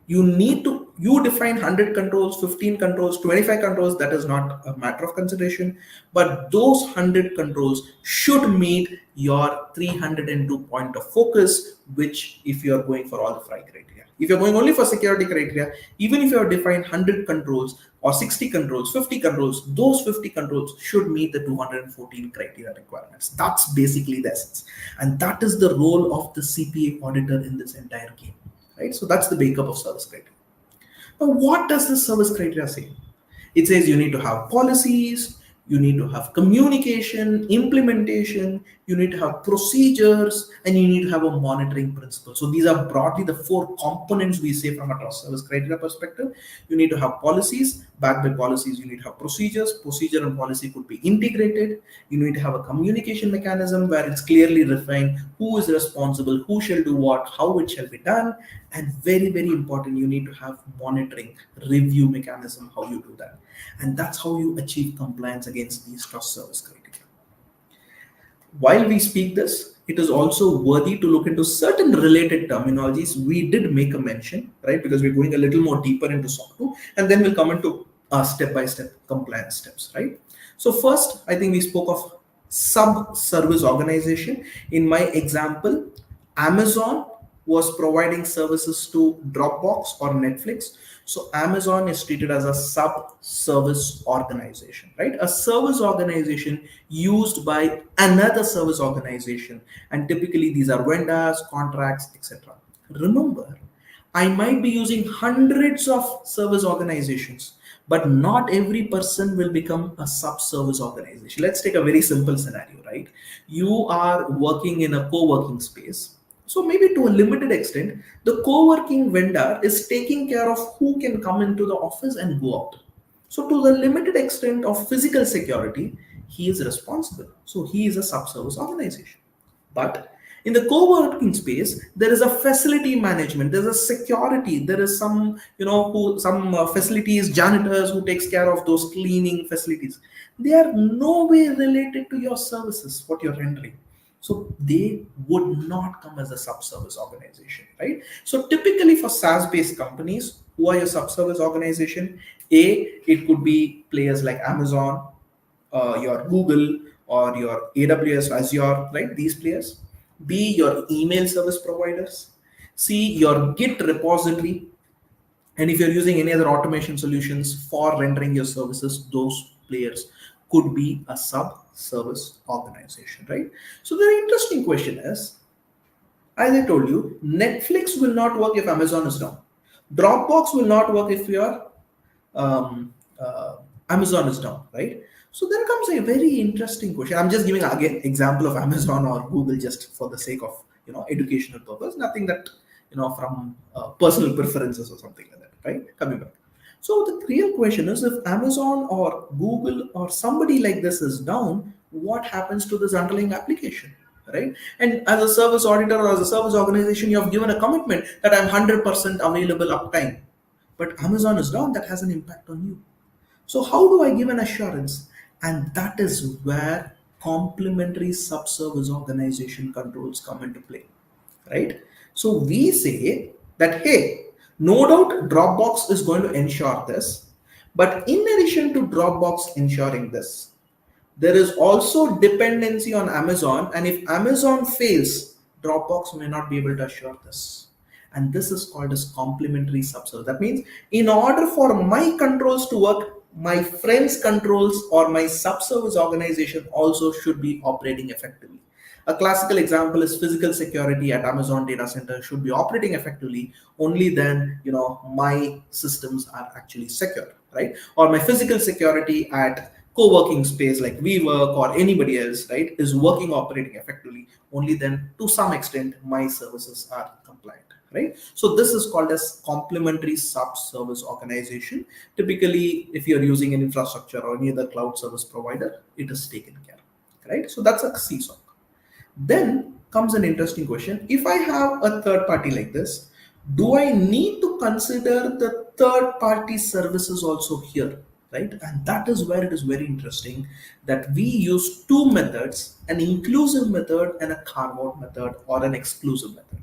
You define 100 controls, 15 controls, 25 controls. That is not a matter of consideration. But those 100 controls should meet your 302 point of focus, which if you are going for all the five criteria. If you're going only for security criteria, even if you have defined 100 controls or 60 controls, 50 controls, those 50 controls should meet the 214 criteria requirements. That's basically the essence. And that is the role of the CPA auditor in this entire game, right? So that's the makeup of service criteria. Now, what does this service criteria say? It says you need to have policies, you need to have communication, implementation, you need to have procedures, and you need to have a monitoring principle. So these are broadly the four components we say from a trust service criteria perspective. You need to have policies, backed by policies, you need to have procedures. Procedure and policy could be integrated. You need to have a communication mechanism where it's clearly defined who is responsible, who shall do what, how it shall be done. And very, very important, you need to have monitoring, review mechanism, how you do that. And that's how you achieve compliance against these trust service criteria. While we speak this, it is also worthy to look into certain related terminologies. We did make a mention, right? Because we're going a little more deeper into SOC 2, and then we'll come into step-by-step compliance steps, right? So first, I think we spoke of sub-service organization. In my example, Amazon was providing services to Dropbox or Netflix. So Amazon is treated as a sub-service organization, right? A service organization used by another service organization. And typically these are vendors, contracts, etc. Remember, I might be using hundreds of service organizations, but not every person will become a sub-service organization. Let's take a very simple scenario, right? You are working in a co-working space. So maybe to a limited extent, the co-working vendor is taking care of who can come into the office and go out. So to the limited extent of physical security, he is responsible. So he is a sub-service organization. But in the co-working space, there is a facility management, there's a security, there is some, facilities, janitors who takes care of those cleaning facilities. They are no way related to your services, what you're rendering. So they would not come as a sub-service organization, right? So typically for SaaS-based companies, who are your sub-service organization? It could be players like Amazon, your Google, or your AWS, Azure, right? These players. B, your email service providers. C, your Git repository. And if you're using any other automation solutions for rendering your services, those players could be a sub service organization, right? So the interesting question is, as I told you, Netflix will not work if Amazon is down. Dropbox will not work if your um, uh, Amazon is down, right? So then comes a very interesting question. I'm just giving again example of Amazon or Google just for the sake of educational purpose. Nothing that from personal preferences or something like that, right? Coming back. So the real question is, if Amazon or Google or somebody like this is down, what happens to this underlying application, right? And as a service auditor or as a service organization, you have given a commitment that I'm 100% available uptime, but Amazon is down, that has an impact on you. So how do I give an assurance? And that is where complementary subservice organization controls come into play, right? So we say that, hey, no doubt Dropbox is going to ensure this, but in addition to Dropbox ensuring this, there is also dependency on Amazon, and if Amazon fails, Dropbox may not be able to assure this. And this is called as complementary subservice. That means in order for my controls to work, my friend's controls or my subservice organization also should be operating effectively. A classical example is physical security at Amazon data center should be operating effectively. Only then, my systems are actually secure, right? Or my physical security at co-working space like WeWork or anybody else, right, is working, operating effectively. Only then, to some extent, my services are compliant, right? So this is called as complementary sub-service organization. Typically, if you're using an infrastructure or any other cloud service provider, it is taken care of, right? So that's a CSOC. Then comes an interesting question. If I have a third party like this, do I need to consider the third party services also here? Right? And that is where it is very interesting that we use two methods, an inclusive method and a carve out method or an exclusive method.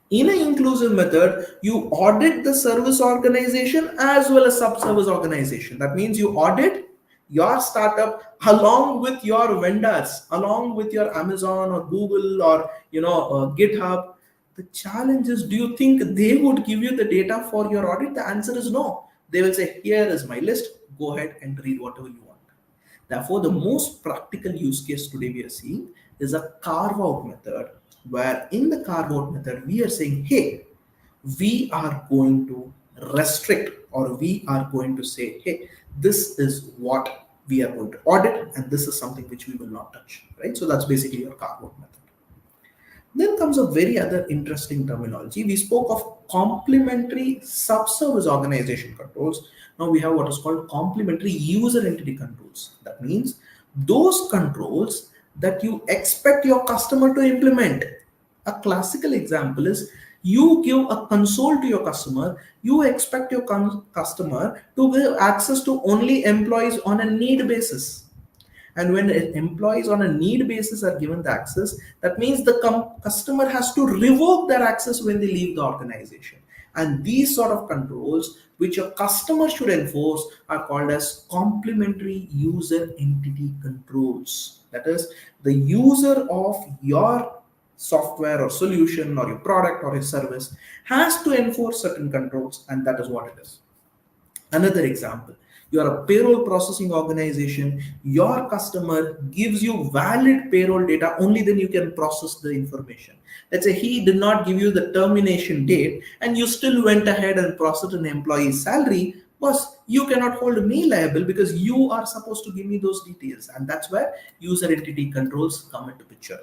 In an inclusive method, you audit the service organization as well as sub-service organization. That means you audit your startup along with your vendors, along with your Amazon or Google or GitHub. The challenge is, do you think they would give you the data for your audit? The answer is no. They will say, here is my list. Go ahead and read whatever you want. Therefore, the most practical use case today we are seeing is a carve out method, where in the carve out method, we are saying, hey, we are going to restrict, or we are going to say, hey, this is what we are going to audit, and this is something which we will not touch, right? So that's basically your carve out method. Then comes a very other interesting terminology. We spoke of complementary subservice organization controls. Now we have what is called complementary user entity controls. That means those controls that you expect your customer to implement. A classical example is, you give a console to your customer, you expect your customer to give access to only employees on a need basis. And when employees on a need basis are given the access, that means the customer has to revoke their access when they leave the organization. And these sort of controls which a customer should enforce are called as complementary user entity controls. That is, the user of your software or solution or your product or your service has to enforce certain controls, and that is what it is. Another example, you are a payroll processing organization, your customer gives you valid payroll data, only then you can process the information. Let's say he did not give you the termination date and you still went ahead and processed an employee's salary. Boss, you cannot hold me liable because you are supposed to give me those details. And that's where user entity controls come into picture.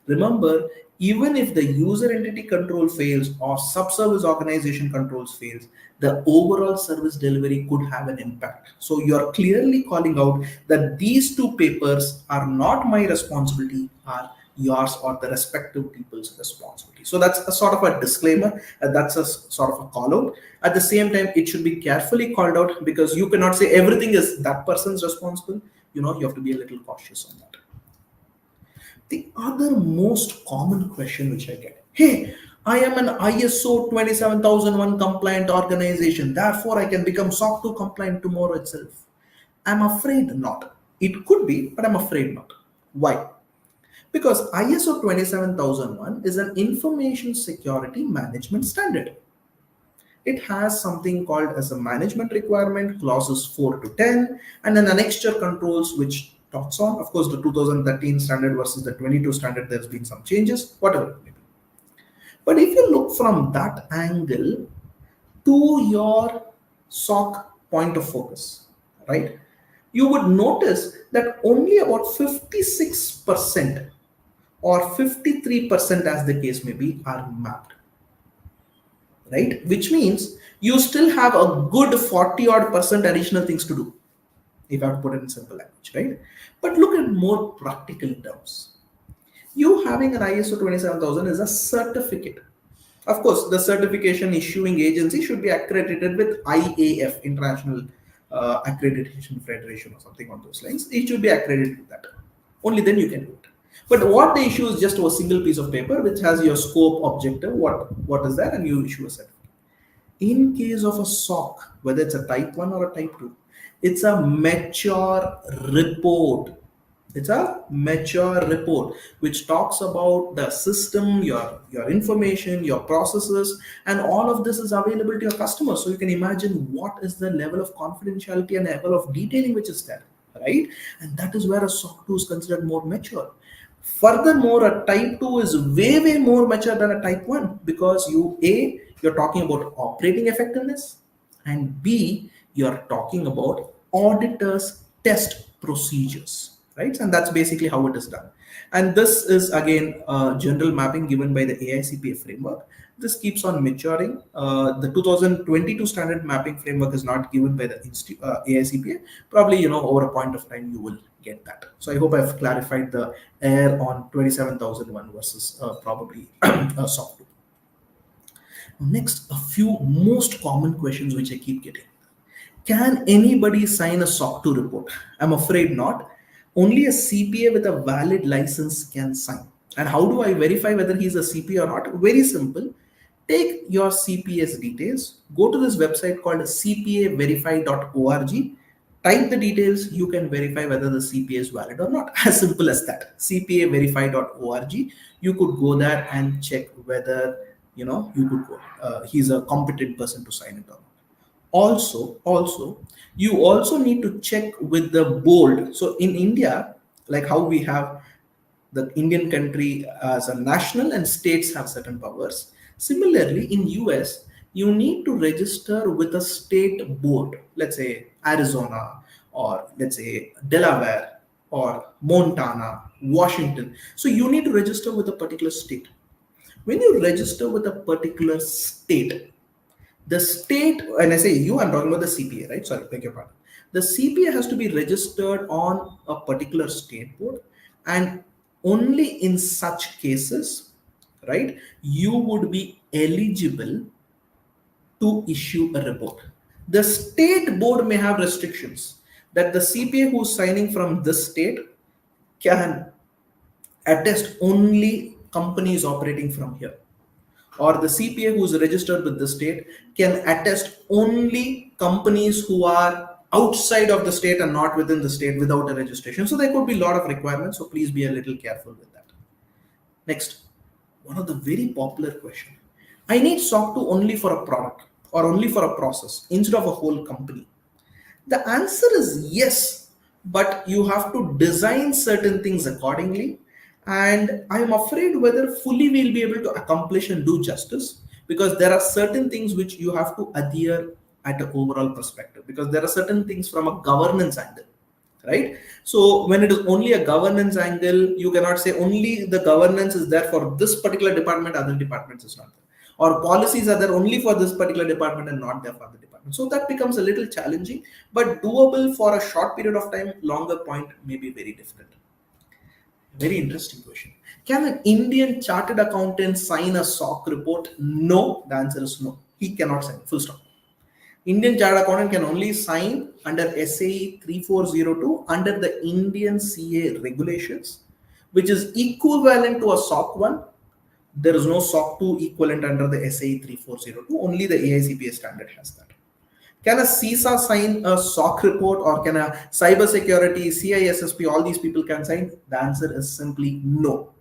Remember, even if the user entity control fails or subservice organization controls fails, the overall service delivery could have an impact. So you're clearly calling out that these two papers are not my responsibility, are yours or the respective people's responsibility. So that's a sort of a disclaimer, that's a sort of a call out. At the same time, it should be carefully called out because you cannot say everything is that person's responsible. You have to be a little cautious on that. The other most common question which I get, hey, I am an ISO 27001 compliant organization, therefore I can become SOC 2 compliant tomorrow itself. I'm afraid not. It could be, but I'm afraid not. Why? Because ISO 27001 is an information security management standard. It has something called as a management requirement, clauses 4 to 10, and then annexure controls, which talks on, of course, the 2013 standard versus the 22 standard, there's been some changes, whatever it may be. But if you look from that angle to your SOC point of focus, right, you would notice that only about 56% or 53%, as the case may be, are mapped, right? Which means you still have a good 40 odd percent additional things to do, if I have to put it in simple language, right? But look at more practical terms. You having an ISO 27000 is a certificate. Of course, the certification issuing agency should be accredited with IAF, International Accreditation Federation, or something on those lines. It should be accredited with that. Only then you can do it. But what they issue is just a single piece of paper which has your scope, objective, what is there, and you issue a certificate. In case of a SOC, whether it's a type 1 or a type 2, it's a mature report. It's a mature report which talks about the system, your information, your processes, and all of this is available to your customers. So you can imagine what is the level of confidentiality and level of detailing which is there, right? And that is where a SOC 2 is considered more mature. Furthermore, a type 2 is way more mature than a type 1, because you're talking about operating effectiveness, and B, you're talking about auditors test procedures, right? And that's basically how it is done. And this is again general mapping given by the AICPA framework. This keeps on maturing. The 2022 standard mapping framework is not given by the AICPA. Probably, over a point of time, you will get that. So I hope I've clarified the air on 27001 versus probably SOC 2. Next, a few most common questions which I keep getting. Can anybody sign a SOC 2 report? I'm afraid not. Only a CPA with a valid license can sign. And how do I verify whether he's a CPA or not? Very simple. Take your CPA's details, go to this website called cpaverify.org, type the details, you can verify whether the CPA is valid or not. As simple as that. cpaverify.org. You could go there and check whether you could go. He's a competent person to sign it or not. Also, you also need to check with the board. So in India, like how we have the Indian country as a national and states have certain powers. Similarly, in US, you need to register with a state board, let's say Arizona, or let's say Delaware, or Montana, Washington. So you need to register with a particular state. When you register with a particular state, the state, when I say you, I'm talking about the CPA, right? Sorry, beg your pardon. The CPA has to be registered on a particular state board, and only in such cases, right, you would be eligible to issue a report. The state board may have restrictions that the CPA who's signing from this state can attest only companies operating from here, or the CPA who is registered with the state can attest only companies who are outside of the state and not within the state without a registration. So there could be a lot of requirements. So please be a little careful with that. Next, one of the very popular question. I need SOC 2 only for a product or only for a process instead of a whole company. The answer is yes, but you have to design certain things accordingly. And I'm afraid whether fully we'll be able to accomplish and do justice, because there are certain things which you have to adhere at an overall perspective, because there are certain things from a governance angle, right? So when it is only a governance angle, you cannot say only the governance is there for this particular department, other departments is not there, or policies are there only for this particular department and not there for the department. So that becomes a little challenging, but doable for a short period of time. Longer point may be very difficult. Very interesting question. Can an Indian chartered accountant sign a SOC report? No, the answer is no. He cannot sign. Full stop. Indian chartered accountant can only sign under SAE 3402 under the Indian CA regulations, which is equivalent to a SOC 1. There is no SOC 2 equivalent under the SAE 3402. Only the AICPA standard has that. Can a CISA sign a SOC report, or can a cybersecurity, CISSP, all these people can sign? The answer is simply no.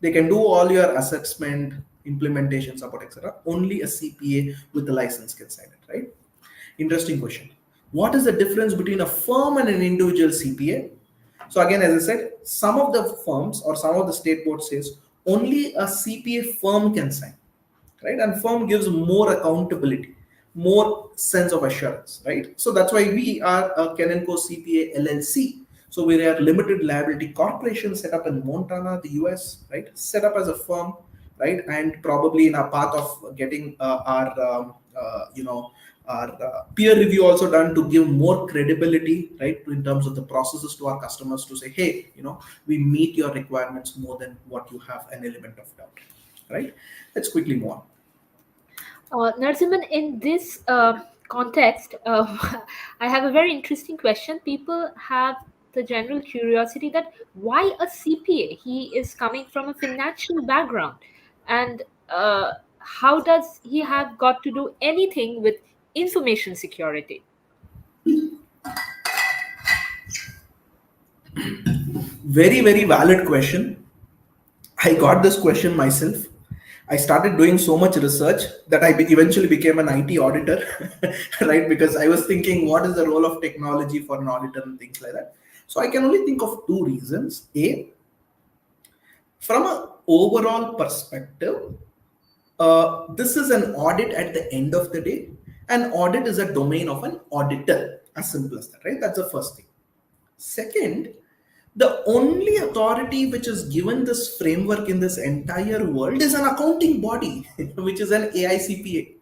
They can do all your assessment, implementation support, etc. Only a CPA with a license can sign it, right? Interesting question. What is the difference between a firm and an individual CPA? So again, as I said, some of the firms or some of the state board says only a CPA firm can sign, right? And firm gives more accountability, more sense of assurance, right? So that's why we are a Kenenco CPA LLC. So we are limited liability corporation set up in Montana, the US, right? Set up as a firm, right? And probably in our path of getting our, our peer review also done to give more credibility, right, in terms of the processes to our customers to say, hey, we meet your requirements more than what you have an element of doubt, right? Let's quickly move on. Narsimhan, in this context, I have a very interesting question. People have the general curiosity that why a CPA? He is coming from a financial background, and how does he have got to do anything with information security? Very, very valid question. I got this question myself. I started doing so much research that eventually became an IT auditor, right? Because I was thinking, what is the role of technology for an auditor and things like that. So I can only think of two reasons. A, from an overall perspective, this is an audit at the end of the day. An audit is a domain of an auditor, as simple as that, right? That's the first thing. Second, the only authority which is given this framework in this entire world is an accounting body, which is an AICPA.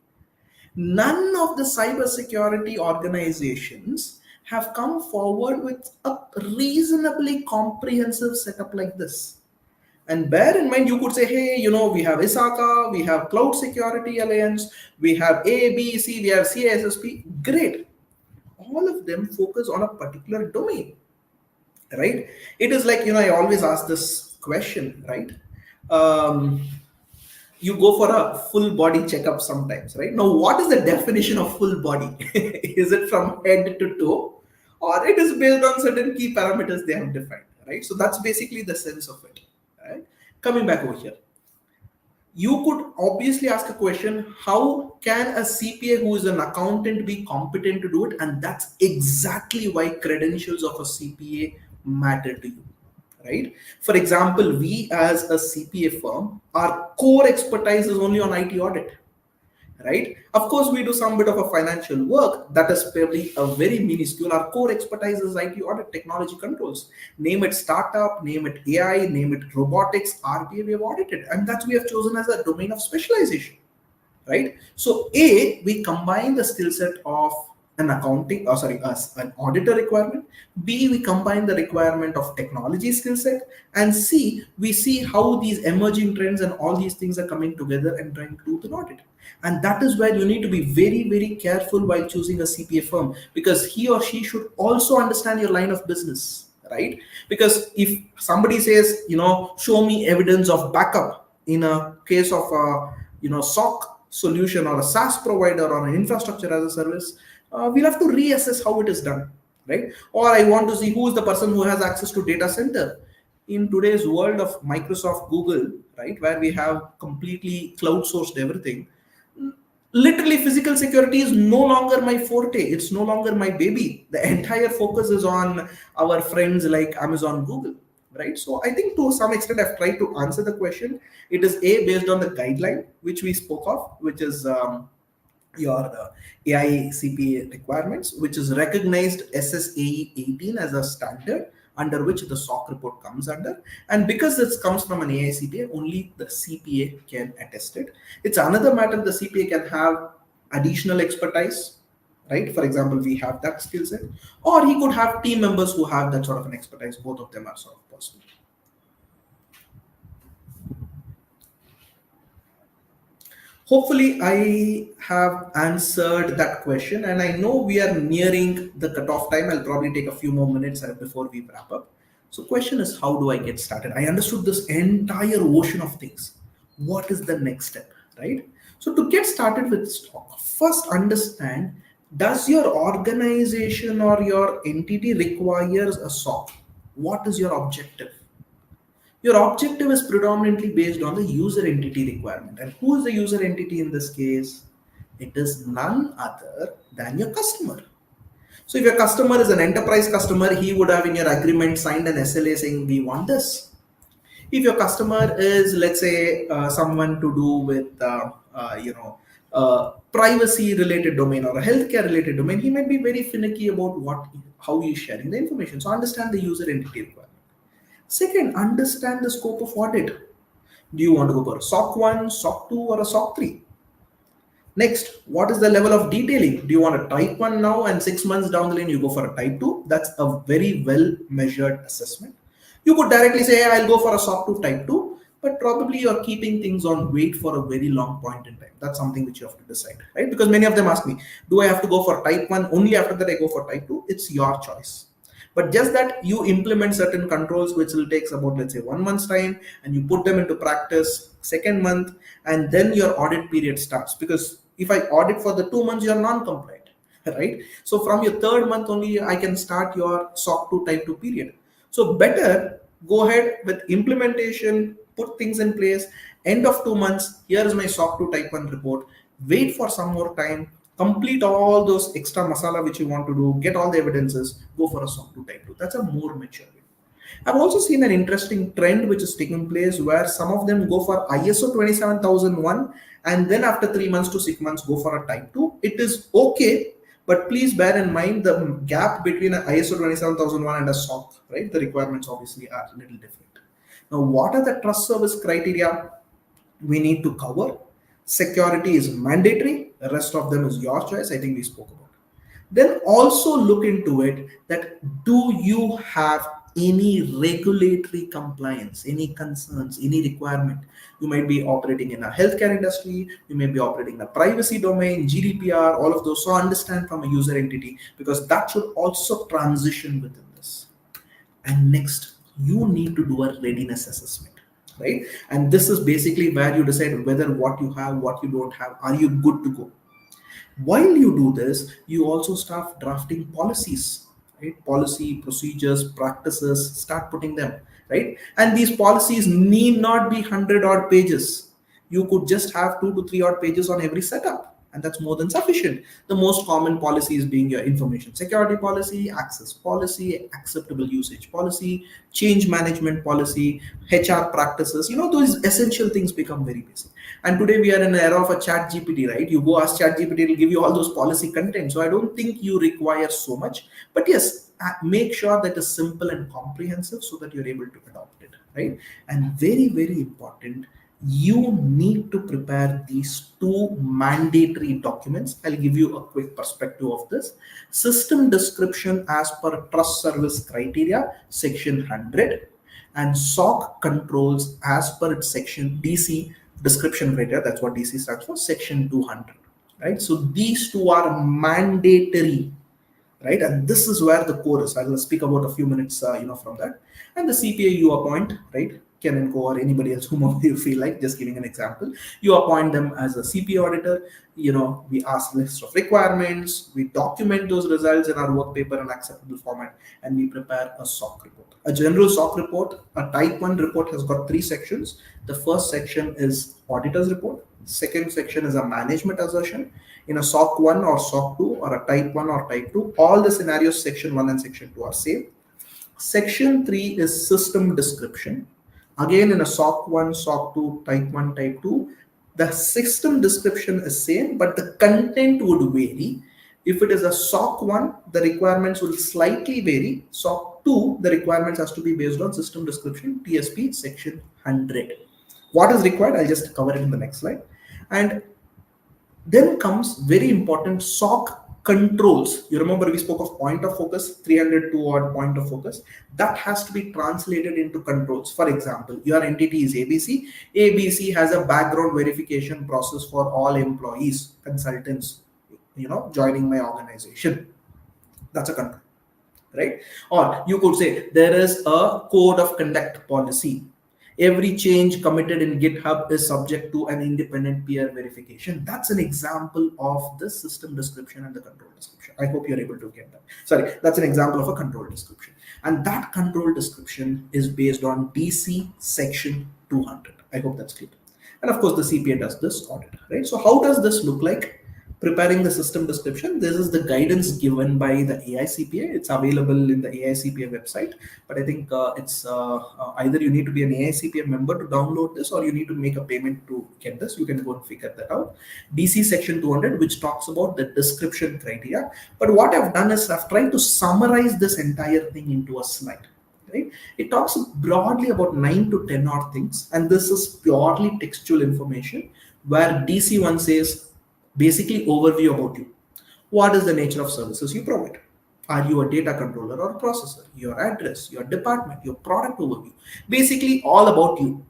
None of the cybersecurity organizations have come forward with a reasonably comprehensive setup like this. And bear in mind, you could say, hey, we have ISACA, we have Cloud Security Alliance, we have A, B, C, we have CISSP. Great. All of them focus on a particular domain, right? It is like, I always ask this question, right? You go for a full body checkup sometimes, right? Now, what is the definition of full body? Is it from head to toe, or it is based on certain key parameters they have defined, right? So that's basically the sense of it, right? Coming back over here, you could obviously ask a question, how can a CPA who is an accountant be competent to do it? And that's exactly why credentials of a CPA matter to you, right? For example, we as a CPA firm, our core expertise is only on IT audit, right? Of course, we do some bit of a financial work that is probably a very minuscule. Our core expertise is IT audit, technology controls. Name it startup, name it AI, name it robotics, RPA, we have audited. And that we have chosen as a domain of specialization, right? So A, we combine the skill set of an accounting, an auditor requirement. B, we combine the requirement of technology skill set. And C, we see how these emerging trends and all these things are coming together and trying to do the audit. And that is where you need to be very, very careful while choosing a CPA firm, because he or she should also understand your line of business, right? Because if somebody says, show me evidence of backup in a case of a, SOC solution or a SaaS provider or an infrastructure as a service, we'll have to reassess how it is done, right? Or I want to see who is the person who has access to data center. In today's world of Microsoft, Google, right, where we have completely cloud sourced everything, literally physical security is no longer my forte. It's no longer my baby. The entire focus is on our friends like Amazon, Google, right? So I think to some extent I've tried to answer the question. It is A, based on the guideline which we spoke of, which is your AI CPA requirements, which is recognized SSAE 18 as a standard under which the SOC report comes under. And because this comes from an AI CPA, only the CPA can attest it. It's another matter the CPA can have additional expertise, right? For example, we have that skill set, or he could have team members who have that sort of an expertise. Both of them are sort of possible. Hopefully, I have answered that question, and I know we are nearing the cutoff time. I'll probably take a few more minutes before we wrap up. So, question is, how do I get started? I understood this entire ocean of things. What is the next step, right? So, to get started with stock, first understand, does your organization or your entity requires a SOC? What is your objective? Your objective is predominantly based on the user entity requirement. And who is the user entity in this case? It is none other than your customer. So if your customer is an enterprise customer, he would have in your agreement signed an SLA saying we want this. If your customer is, let's say, someone to do with, privacy related domain or a healthcare related domain, he might be very finicky about how he is sharing the information. So understand the user entity requirement. Second, understand the scope of audit. Do you want to go for a SOC 1, SOC 2, or a SOC 3? Next, what is the level of detailing? Do you want a type 1 now and 6 months down the line you go for a type 2? That's a very well measured assessment. You could directly say, hey, I'll go for a SOC 2 type 2, but probably you're keeping things on wait for a very long point in time. That's something which you have to decide, right? Because many of them ask me, do I have to go for type 1? Only after that I go for type 2? It's your choice. But just that you implement certain controls which will take about, let's say, 1 month's time, and you put them into practice second month, and then your audit period starts. Because if I audit for the 2 months, you're non-compliant, right? So from your third month only I can start your SOC 2 type 2 period. So better go ahead with implementation, put things in place. End of 2 months, here is my SOC 2 type 1 report. Wait for some more time, complete all those extra masala which you want to do, get all the evidences, go for a SOC 2 type 2. That's a more mature way. I've also seen an interesting trend which is taking place where some of them go for ISO 27001 and then after 3 months to 6 months go for a type 2. It is okay, but please bear in mind the gap between an ISO 27001 and a SOC, right? The requirements obviously are a little different. Now, what are the trust service criteria we need to cover? Security is mandatory, the rest of them is your choice. I think we spoke about. Then also look into it that do you have any regulatory compliance, any concerns, any requirement? You might be operating in a healthcare industry, you may be operating in a privacy domain, GDPR, all of those. So understand from a user entity, because that should also transition within this. And next, you need to do a readiness assessment, right? And this is basically where you decide whether what you have, what you don't have, are you good to go. While you do this, you also start drafting policies, right? Policy, procedures, practices, start putting them, right? And these policies need not be 100 odd pages. You could just have 2 to 3 odd pages on every setup, and that's more than sufficient. The most common policies being your information security policy, access policy, acceptable usage policy, change management policy, HR practices. Those essential things become very basic. And today we are in an era of a chat GPT, right? You go ask chat GPT, it'll give you all those policy content. So I don't think you require so much. But yes, make sure that it's simple and comprehensive so that you're able to adopt it, right? And very, very important, you need to prepare these two mandatory documents. I'll give you a quick perspective of this. System description as per trust service criteria, section 100, and SOC controls as per its section DC description criteria, that's what DC stands for, section 200, right? So these two are mandatory, right? And this is where the core is. I'll speak about a few minutes, from that. And the CPA you appoint, right? Ken and Co or anybody else whom you feel like, just giving an example. You appoint them as a CPA auditor. We ask list of requirements, we document those results in our work paper in acceptable format, and we prepare a SOC report. A general SOC report, a type 1 report has got 3 sections. The first section is auditor's report. Second section is a management assertion. In a SOC 1 or SOC 2 or a type 1 or type 2, all the scenarios section 1 and section 2 are same. Section 3 is system description. Again, in a SOC 1, SOC 2, type 1, type 2, the system description is same, but the content would vary. If it is a SOC 1, the requirements will slightly vary. SOC 2, the requirements has to be based on system description, TSP section 100. What is required? I'll just cover it in the next slide. And then comes very important SOC controls. You remember we spoke of point of focus, 302 odd point of focus. That has to be translated into controls. For example, your entity is ABC. ABC has a background verification process for all employees, consultants, joining my organization. That's a control, right? Or you could say there is a code of conduct policy. Every change committed in GitHub is subject to an independent peer verification. That's an example of the system description and the control description. I hope you're able to get that. Sorry, that's an example of a control description. And that control description is based on DC section 200. I hope that's clear. And of course, the CPA does this audit, right? So how does this look like? Preparing the system description. This is the guidance given by the AICPA. It's available in the AICPA website, but I think it's either you need to be an AICPA member to download this, or you need to make a payment to get this. You can go and figure that out. DC section 200, which talks about the description criteria. But what I've done is I've tried to summarize this entire thing into a slide. Right? It talks broadly about 9 to 10 odd things, and this is purely textual information where DC1 says basically overview about you. What is the nature of services you provide? Are you a data controller or processor? Your address, your department, your product overview. Basically all about you.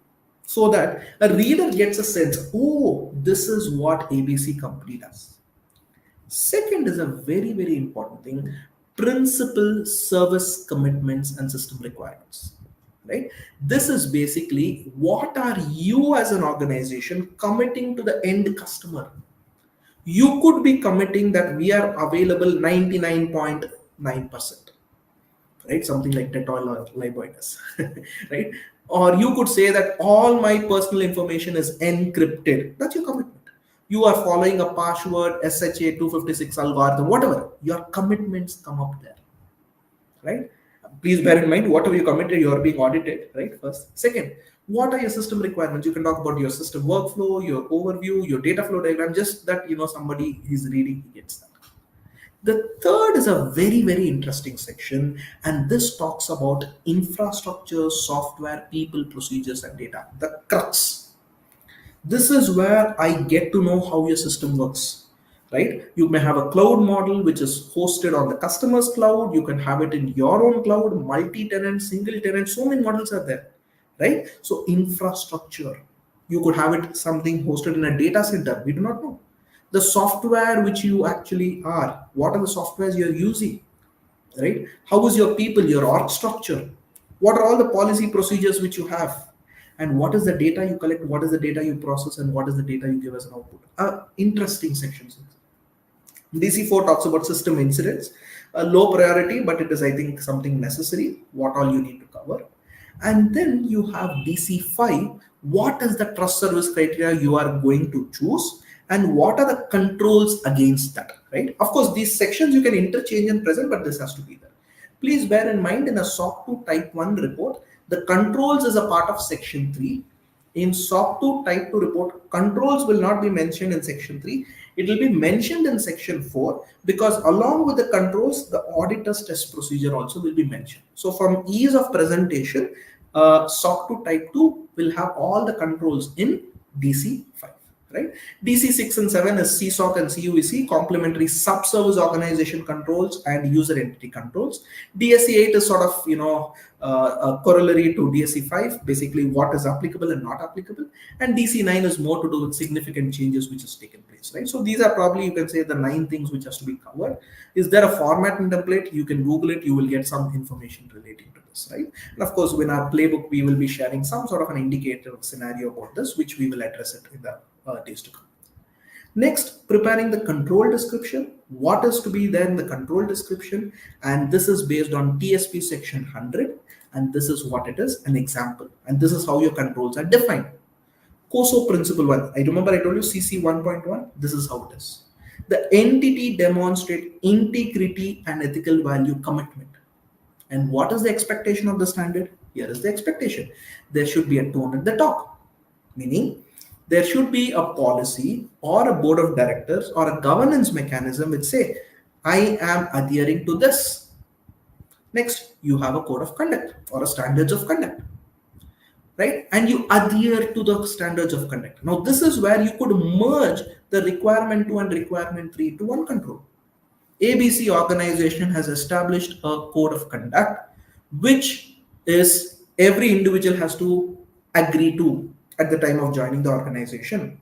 So that a reader gets a sense, oh, this is what ABC company does. Second is a very, very important thing, principal service commitments and system requirements. Right? This is basically what are you as an organization committing to the end customer. You could be committing that we are available 99.9%, right? Something like Dettol or Liboy does, right? Or you could say that all my personal information is encrypted. That's your commitment. You are following a password, SHA 256 algorithm, whatever. Your commitments come up there, right? Please bear in mind, whatever you committed, you are being audited, right? First. Second, what are your system requirements? You can talk about your system workflow, your overview, your data flow diagram, just that, somebody is reading, he gets that. The third is a very, very interesting section, and this talks about infrastructure, software, people, procedures, and data. The crux. This is where I get to know how your system works, right? You may have a cloud model which is hosted on the customer's cloud. You can have it in your own cloud, multi-tenant, single tenant. So many models are there, right? So infrastructure, you could have it something hosted in a data center. We do not know the software which you actually are. What are the softwares you're using, right? How is your people, your org structure? What are all the policy procedures which you have? And what is the data you collect? What is the data you process? And what is the data you give as an output? Interesting sections. DC4 talks about system incidents, a low priority, but it is, I think, something necessary, what all you need to cover. And then you have DC5, what is the trust service criteria you are going to choose, and what are the controls against that, right? Of course, these sections you can interchange and present, but this has to be there. Please bear in mind, in a SOC 2 Type 1 report, the controls is a part of Section 3. In SOC 2 Type 2 report, controls will not be mentioned in Section 3. It will be mentioned in Section 4 because along with the controls, the auditor's test procedure also will be mentioned. So from ease of presentation, SOC 2 Type 2 will have all the controls in DC5. Right? DC 6 and 7 is CSOC and CUEC, complementary subservice organization controls and user entity controls. DSC 8 is sort of, a corollary to DSC 5, basically what is applicable and not applicable. And DC 9 is more to do with significant changes which has taken place, right? So these are probably, you can say, the 9 things which has to be covered. Is there a format and template? You can Google it, you will get some information relating to this, right? And of course, in our playbook, we will be sharing some sort of an indicator scenario about this, which we will address it in the days to come. Next, preparing the control description. What is to be there in the control description? And this is based on TSP section 100. And this is what it is, an example. And this is how your controls are defined. COSO principle 1. I remember I told you CC 1.1. This is how it is. The entity demonstrate integrity and ethical value commitment. And what is the expectation of the standard? Here is the expectation. There should be a tone at the top. Meaning, there should be a policy or a board of directors or a governance mechanism which say, I am adhering to this. Next, you have a code of conduct or a standards of conduct, right? And you adhere to the standards of conduct. Now, this is where you could merge the requirement 2 and requirement 3 to one control. ABC organization has established a code of conduct, which is every individual has to agree to at the time of joining the organization.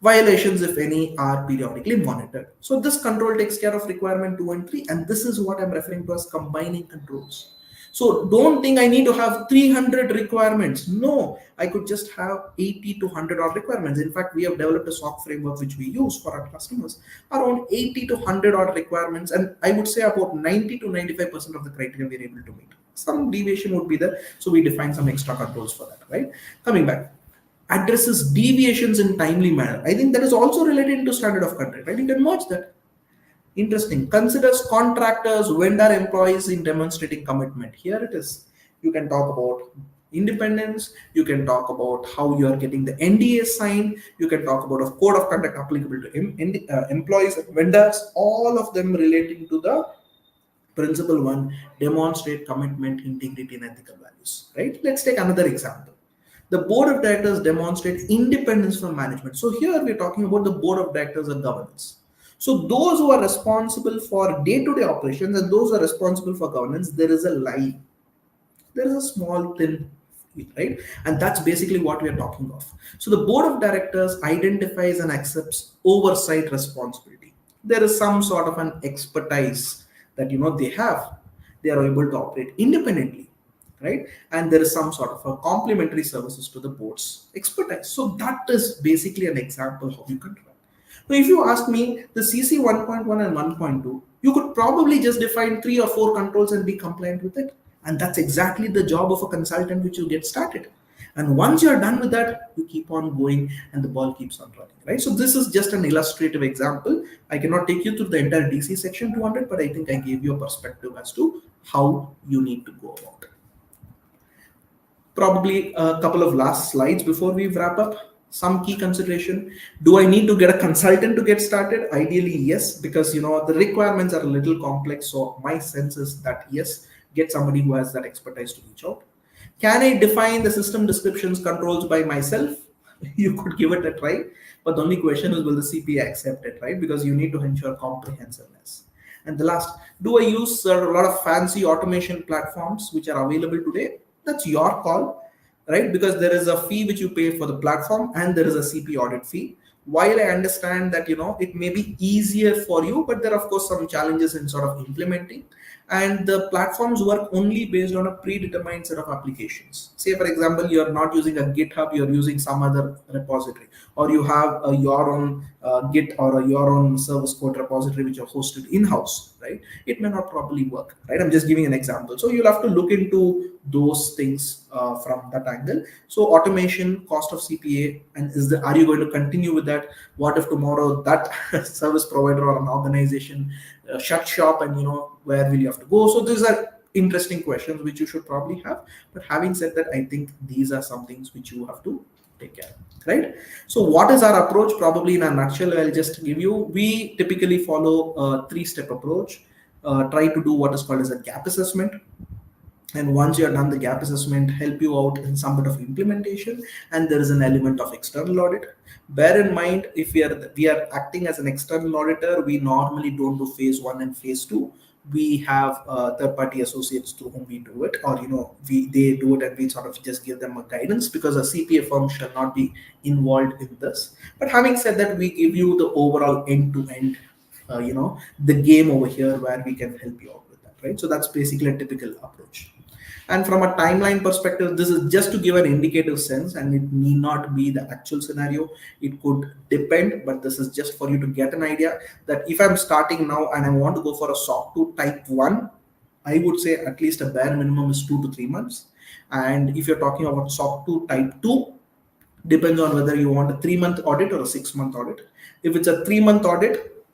Violations, if any, are periodically monitored. So this control takes care of requirement 2 and 3, and this is what I'm referring to as combining controls. So don't think I need to have 300 requirements. No, I could just have 80 to 100 odd requirements. In fact, we have developed a SOC framework which we use for our customers, around 80 to 100 odd requirements. And I would say about 90 to 95% of the criteria we're able to meet. Some deviation would be there. So we define some extra controls for that, right? Coming back, addresses deviations in timely manner. I think that is also related to standard of conduct, right? You can merge that. Interesting. Considers contractors, vendor employees in demonstrating commitment. Here it is. You can talk about independence. You can talk about how you are getting the NDA signed. You can talk about a code of conduct applicable to employees and vendors. All of them relating to the principle one: demonstrate commitment, integrity, and ethical values. Right. Let's take another example. The board of directors demonstrate independence from management. So here we're talking about the board of directors and governance. So those who are responsible for day-to-day operations and those who are responsible for governance, there is a line. There is a small thin, right? And that's basically what we are talking of. So the board of directors identifies and accepts oversight responsibility. There is some sort of an expertise that they have. They are able to operate independently, right? And there is some sort of a complementary services to the board's expertise. So that is basically an example how you can run. Now, if you ask me, the CC 1.1 and 1.2, you could probably just define 3 or 4 controls and be compliant with it. And that's exactly the job of a consultant which you get started. And once you're done with that, you keep on going and the ball keeps on running, right? So this is just an illustrative example. I cannot take you through the entire DC section 200, but I think I gave you a perspective as to how you need to go about it. Probably a couple of last slides before we wrap up. Some key consideration: do I need to get a consultant to get started? Ideally yes, because the requirements are a little complex. So my sense is that yes, get somebody who has that expertise to reach out. Can I define the system descriptions controls by myself? You could give it a try, but the only question is, will the CPA accept it, right? Because you need to ensure comprehensiveness. And the last, do I use a lot of fancy automation platforms which are available today? That's your call, right? Because there is a fee which you pay for the platform and there is a CP audit fee. While I understand that it may be easier for you, but there are of course some challenges in sort of implementing. And the platforms work only based on a predetermined set of applications. Say for example, you're not using a GitHub, you're using some other repository, or you have your own Git or your own service code repository which are hosted in-house, right? It may not probably work, right? I'm just giving an example. So you'll have to look into those things from that angle. So automation, cost of CPA, and are you going to continue with that? What if tomorrow that service provider or an organization shut shop, and where will you have to go? So these are interesting questions which you should probably have. But having said that, I think these are some things which you have to take care, right? So what is our approach? Probably in a nutshell, I'll just give you. We typically follow a 3-step approach. Try to do what is called as a gap assessment, and once you are done the gap assessment, help you out in some bit of implementation, and there is an element of external audit. Bear in mind, if we are acting as an external auditor, we normally don't do phase 1 and phase 2. We have third party associates through whom we do it, or they do it and we sort of just give them a guidance, because a CPA firm shall not be involved in this. But having said that, we give you the overall end to end the game over here, where we can help you out with that, right? So that's basically a typical approach. And from a timeline perspective, this is just to give an indicative sense, and it need not be the actual scenario. It could depend, but this is just for you to get an idea that if I'm starting now and I want to go for a SOC 2 type 1, I would say at least a bare minimum is 2 to 3 months. And if you're talking about SOC 2 type 2, depends on whether you want a 3-month audit or a 6-month audit. If it's a 3-month audit,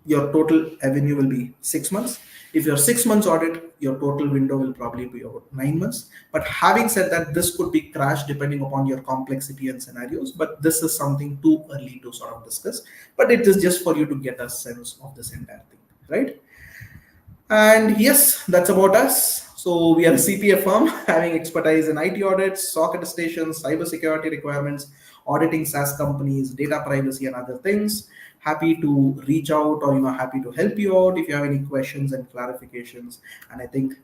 your total avenue will be 6 months. If you're 6 months audit, your total window will probably be about 9 months. But having said that, this could be crashed depending upon your complexity and scenarios. But this is something too early to sort of discuss. But it is just for you to get a sense of this entire thing, right? And yes, that's about us. So we are a CPA firm having expertise in IT audits, SOC attestations, cybersecurity requirements, auditing SaaS companies, data privacy, and other things. Happy to reach out, or happy to help you out if you have any questions and clarifications. And I think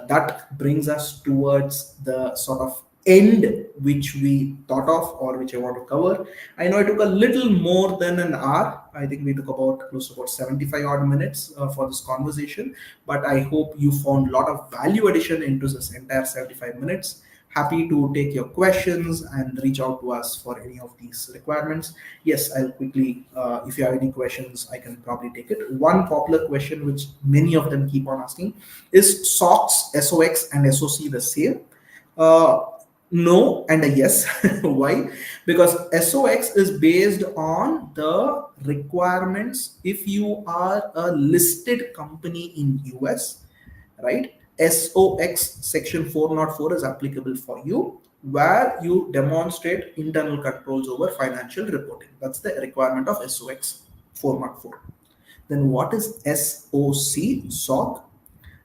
that brings us towards the sort of end which we thought of or which I want to cover. I know it took a little more than an hour. I think we took about close to about 75 odd minutes for this conversation, but I hope you found a lot of value addition into this entire 75 minutes. Happy to take your questions and reach out to us for any of these requirements. Yes, I'll quickly, if you have any questions, I can probably take it. One popular question, which many of them keep on asking, is SOX, SOX, and SOC the same? Uh, no and a yes. Why? Because SOX is based on the requirements if you are a listed company in US, right? SOX section 404 is applicable for you, where you demonstrate internal controls over financial reporting. That's the requirement of SOX 404. Then what is SOC?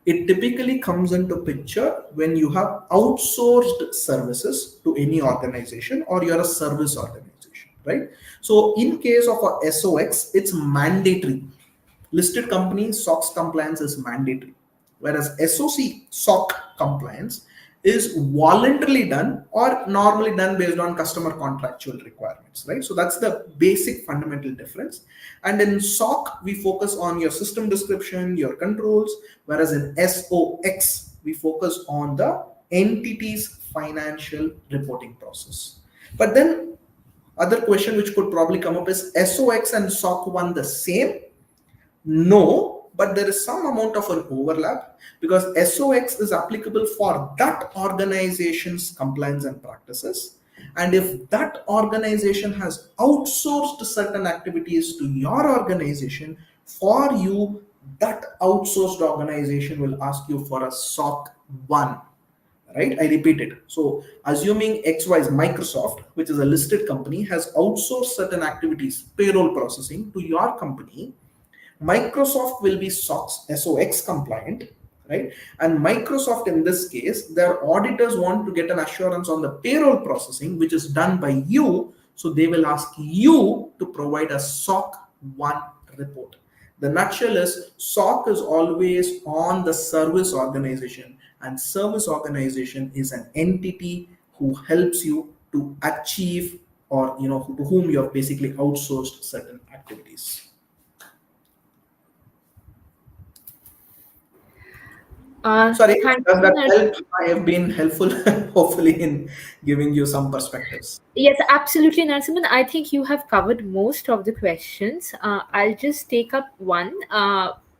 It typically comes into picture when you have outsourced services to any organization or you're a service organization, right? So in case of a SOX, it's mandatory. Listed company SOX compliance is mandatory, whereas SOC compliance is voluntarily done or normally done based on customer contractual requirements, right? So that's the basic fundamental difference. And in SOC, we focus on your system description, your controls, whereas in SOX, we focus on the entity's financial reporting process. But then other question which could probably come up is SOX and SOC one the same? No, but there is some amount of an overlap because SOX is applicable for that organization's compliance and practices. And if that organization has outsourced certain activities to your organization, for you, that outsourced organization will ask you for a SOC 1, right? I repeat it. So, assuming XY is Microsoft, which is a listed company, has outsourced certain activities, payroll processing, to your company, Microsoft will be SOX compliant, right? And Microsoft, in this case, their auditors want to get an assurance on the payroll processing, which is done by you. So they will ask you to provide a SOC 1 report. The nutshell is SOC is always on the service organization, and service organization is an entity who helps you to achieve or to whom you have basically outsourced certain activities. Sorry, Thank does you, that Narsi. help? I have been helpful, hopefully, in giving you some perspectives. Yes, absolutely, Narsiman. I think you have covered most of the questions. I'll just take up one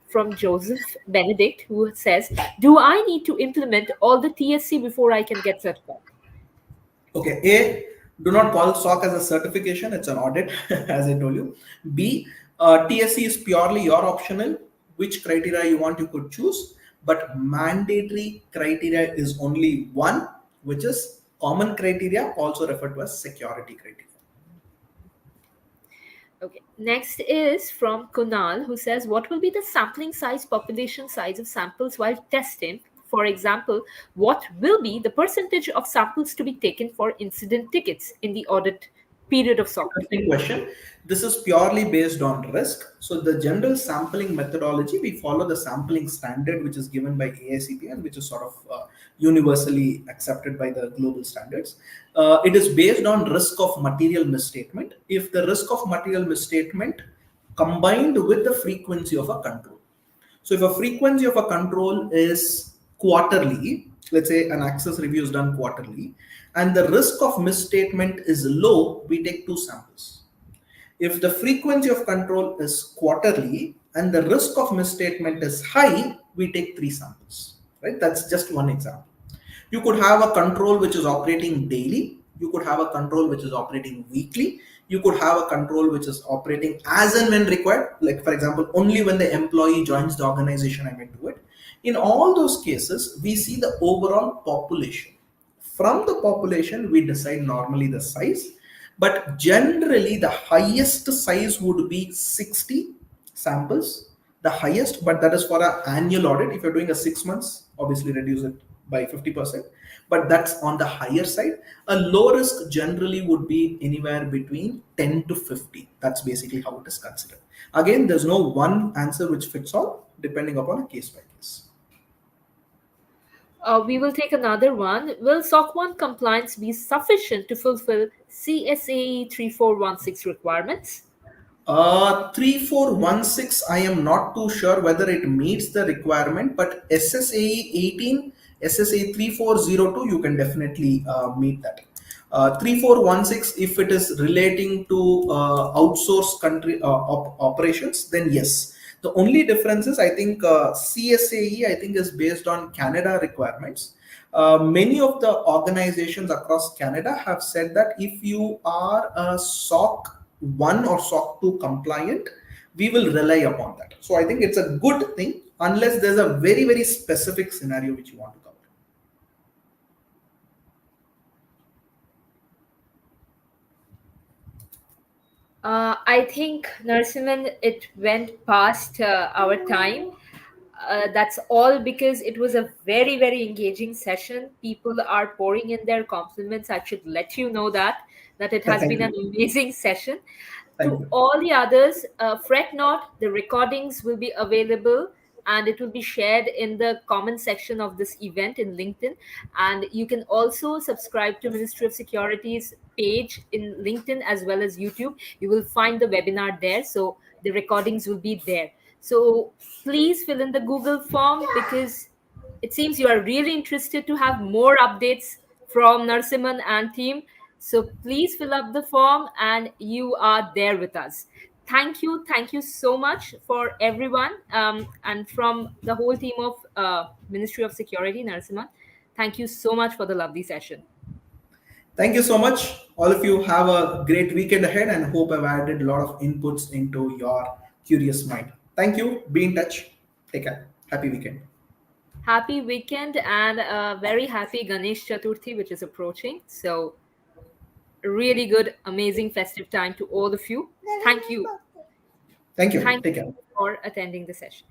from Joseph Benedict, who says, "Do I need to implement all the TSC before I can get certified?" Okay, A, do not call SOC as a certification, it's an audit, as I told you. B, TSC is purely your optional. Which criteria you want, you could choose, but mandatory criteria is only one, which is common criteria, also referred to as security criteria. Okay. Next is from Kunal, who says, "What will be the sampling size, population size of samples while testing? For example, what will be the percentage of samples to be taken for incident tickets in the audit period of SOC 2?" Interesting question. This is purely based on risk. So the general sampling methodology, we follow the sampling standard, which is given by AICP and which is sort of universally accepted by the global standards. It is based on risk of material misstatement. If the risk of material misstatement combined with the frequency of a control. So if a frequency of a control is quarterly, let's say an access review is done quarterly, and the risk of misstatement is low, we take 2 samples. If the frequency of control is quarterly and the risk of misstatement is high, we take 3 samples, right? That's just one example. You could have a control which is operating daily. You could have a control which is operating weekly. You could have a control which is operating as and when required. Like, for example, only when the employee joins the organization, I may do it. In all those cases, we see the overall population. From the population, we decide normally the size, but generally the highest size would be 60 samples, the highest, but that is for an annual audit. If you're doing a 6 months, obviously reduce it by 50%, but that's on the higher side. A low risk generally would be anywhere between 10 to 50. That's basically how it is considered. Again, there's no one answer which fits all, depending upon a case by case. We will take another one. Will SOC 1 compliance be sufficient to fulfill CSAE 3416 requirements? 3416, I am not too sure whether it meets the requirement, but SSAE 18, SSA 3402, you can definitely meet that. 3416, if it is relating to outsourced country operations, then yes. The only difference is, I think, CSAE, I think, is based on Canada requirements. Many of the organizations across Canada have said that if you are a SOC 1 or SOC 2 compliant, we will rely upon that. So I think it's a good thing unless there's a very, very specific scenario which you want to cover. I think, Narsiman, it went past our time. That's all because it was a very, very engaging session. People are pouring in their compliments. I should let you know that it has Thank been an you. amazing session. Thank To you. all the others, fret not, the recordings will be available and it will be shared in the comment section of this event in LinkedIn. And you can also subscribe to Ministry of Security's page in LinkedIn as well as YouTube. You will find the webinar there. So the recordings will be there. So please fill in the Google form because it seems you are really interested to have more updates from Narsimhan and team. So please fill up the form and you are there with us. Thank you. Thank you so much for everyone. And from the whole team of Ministry of Security, Narsimhan, thank you so much for the lovely session. Thank you so much. All of you have a great weekend ahead and hope I've added a lot of inputs into your curious mind. Thank you. Be in touch. Take care. Happy weekend. Happy weekend and a very happy Ganesh Chaturthi, which is approaching. So, really good, amazing festive time to all of you. Thank you. Thank you. Thank Take you care. for attending the session.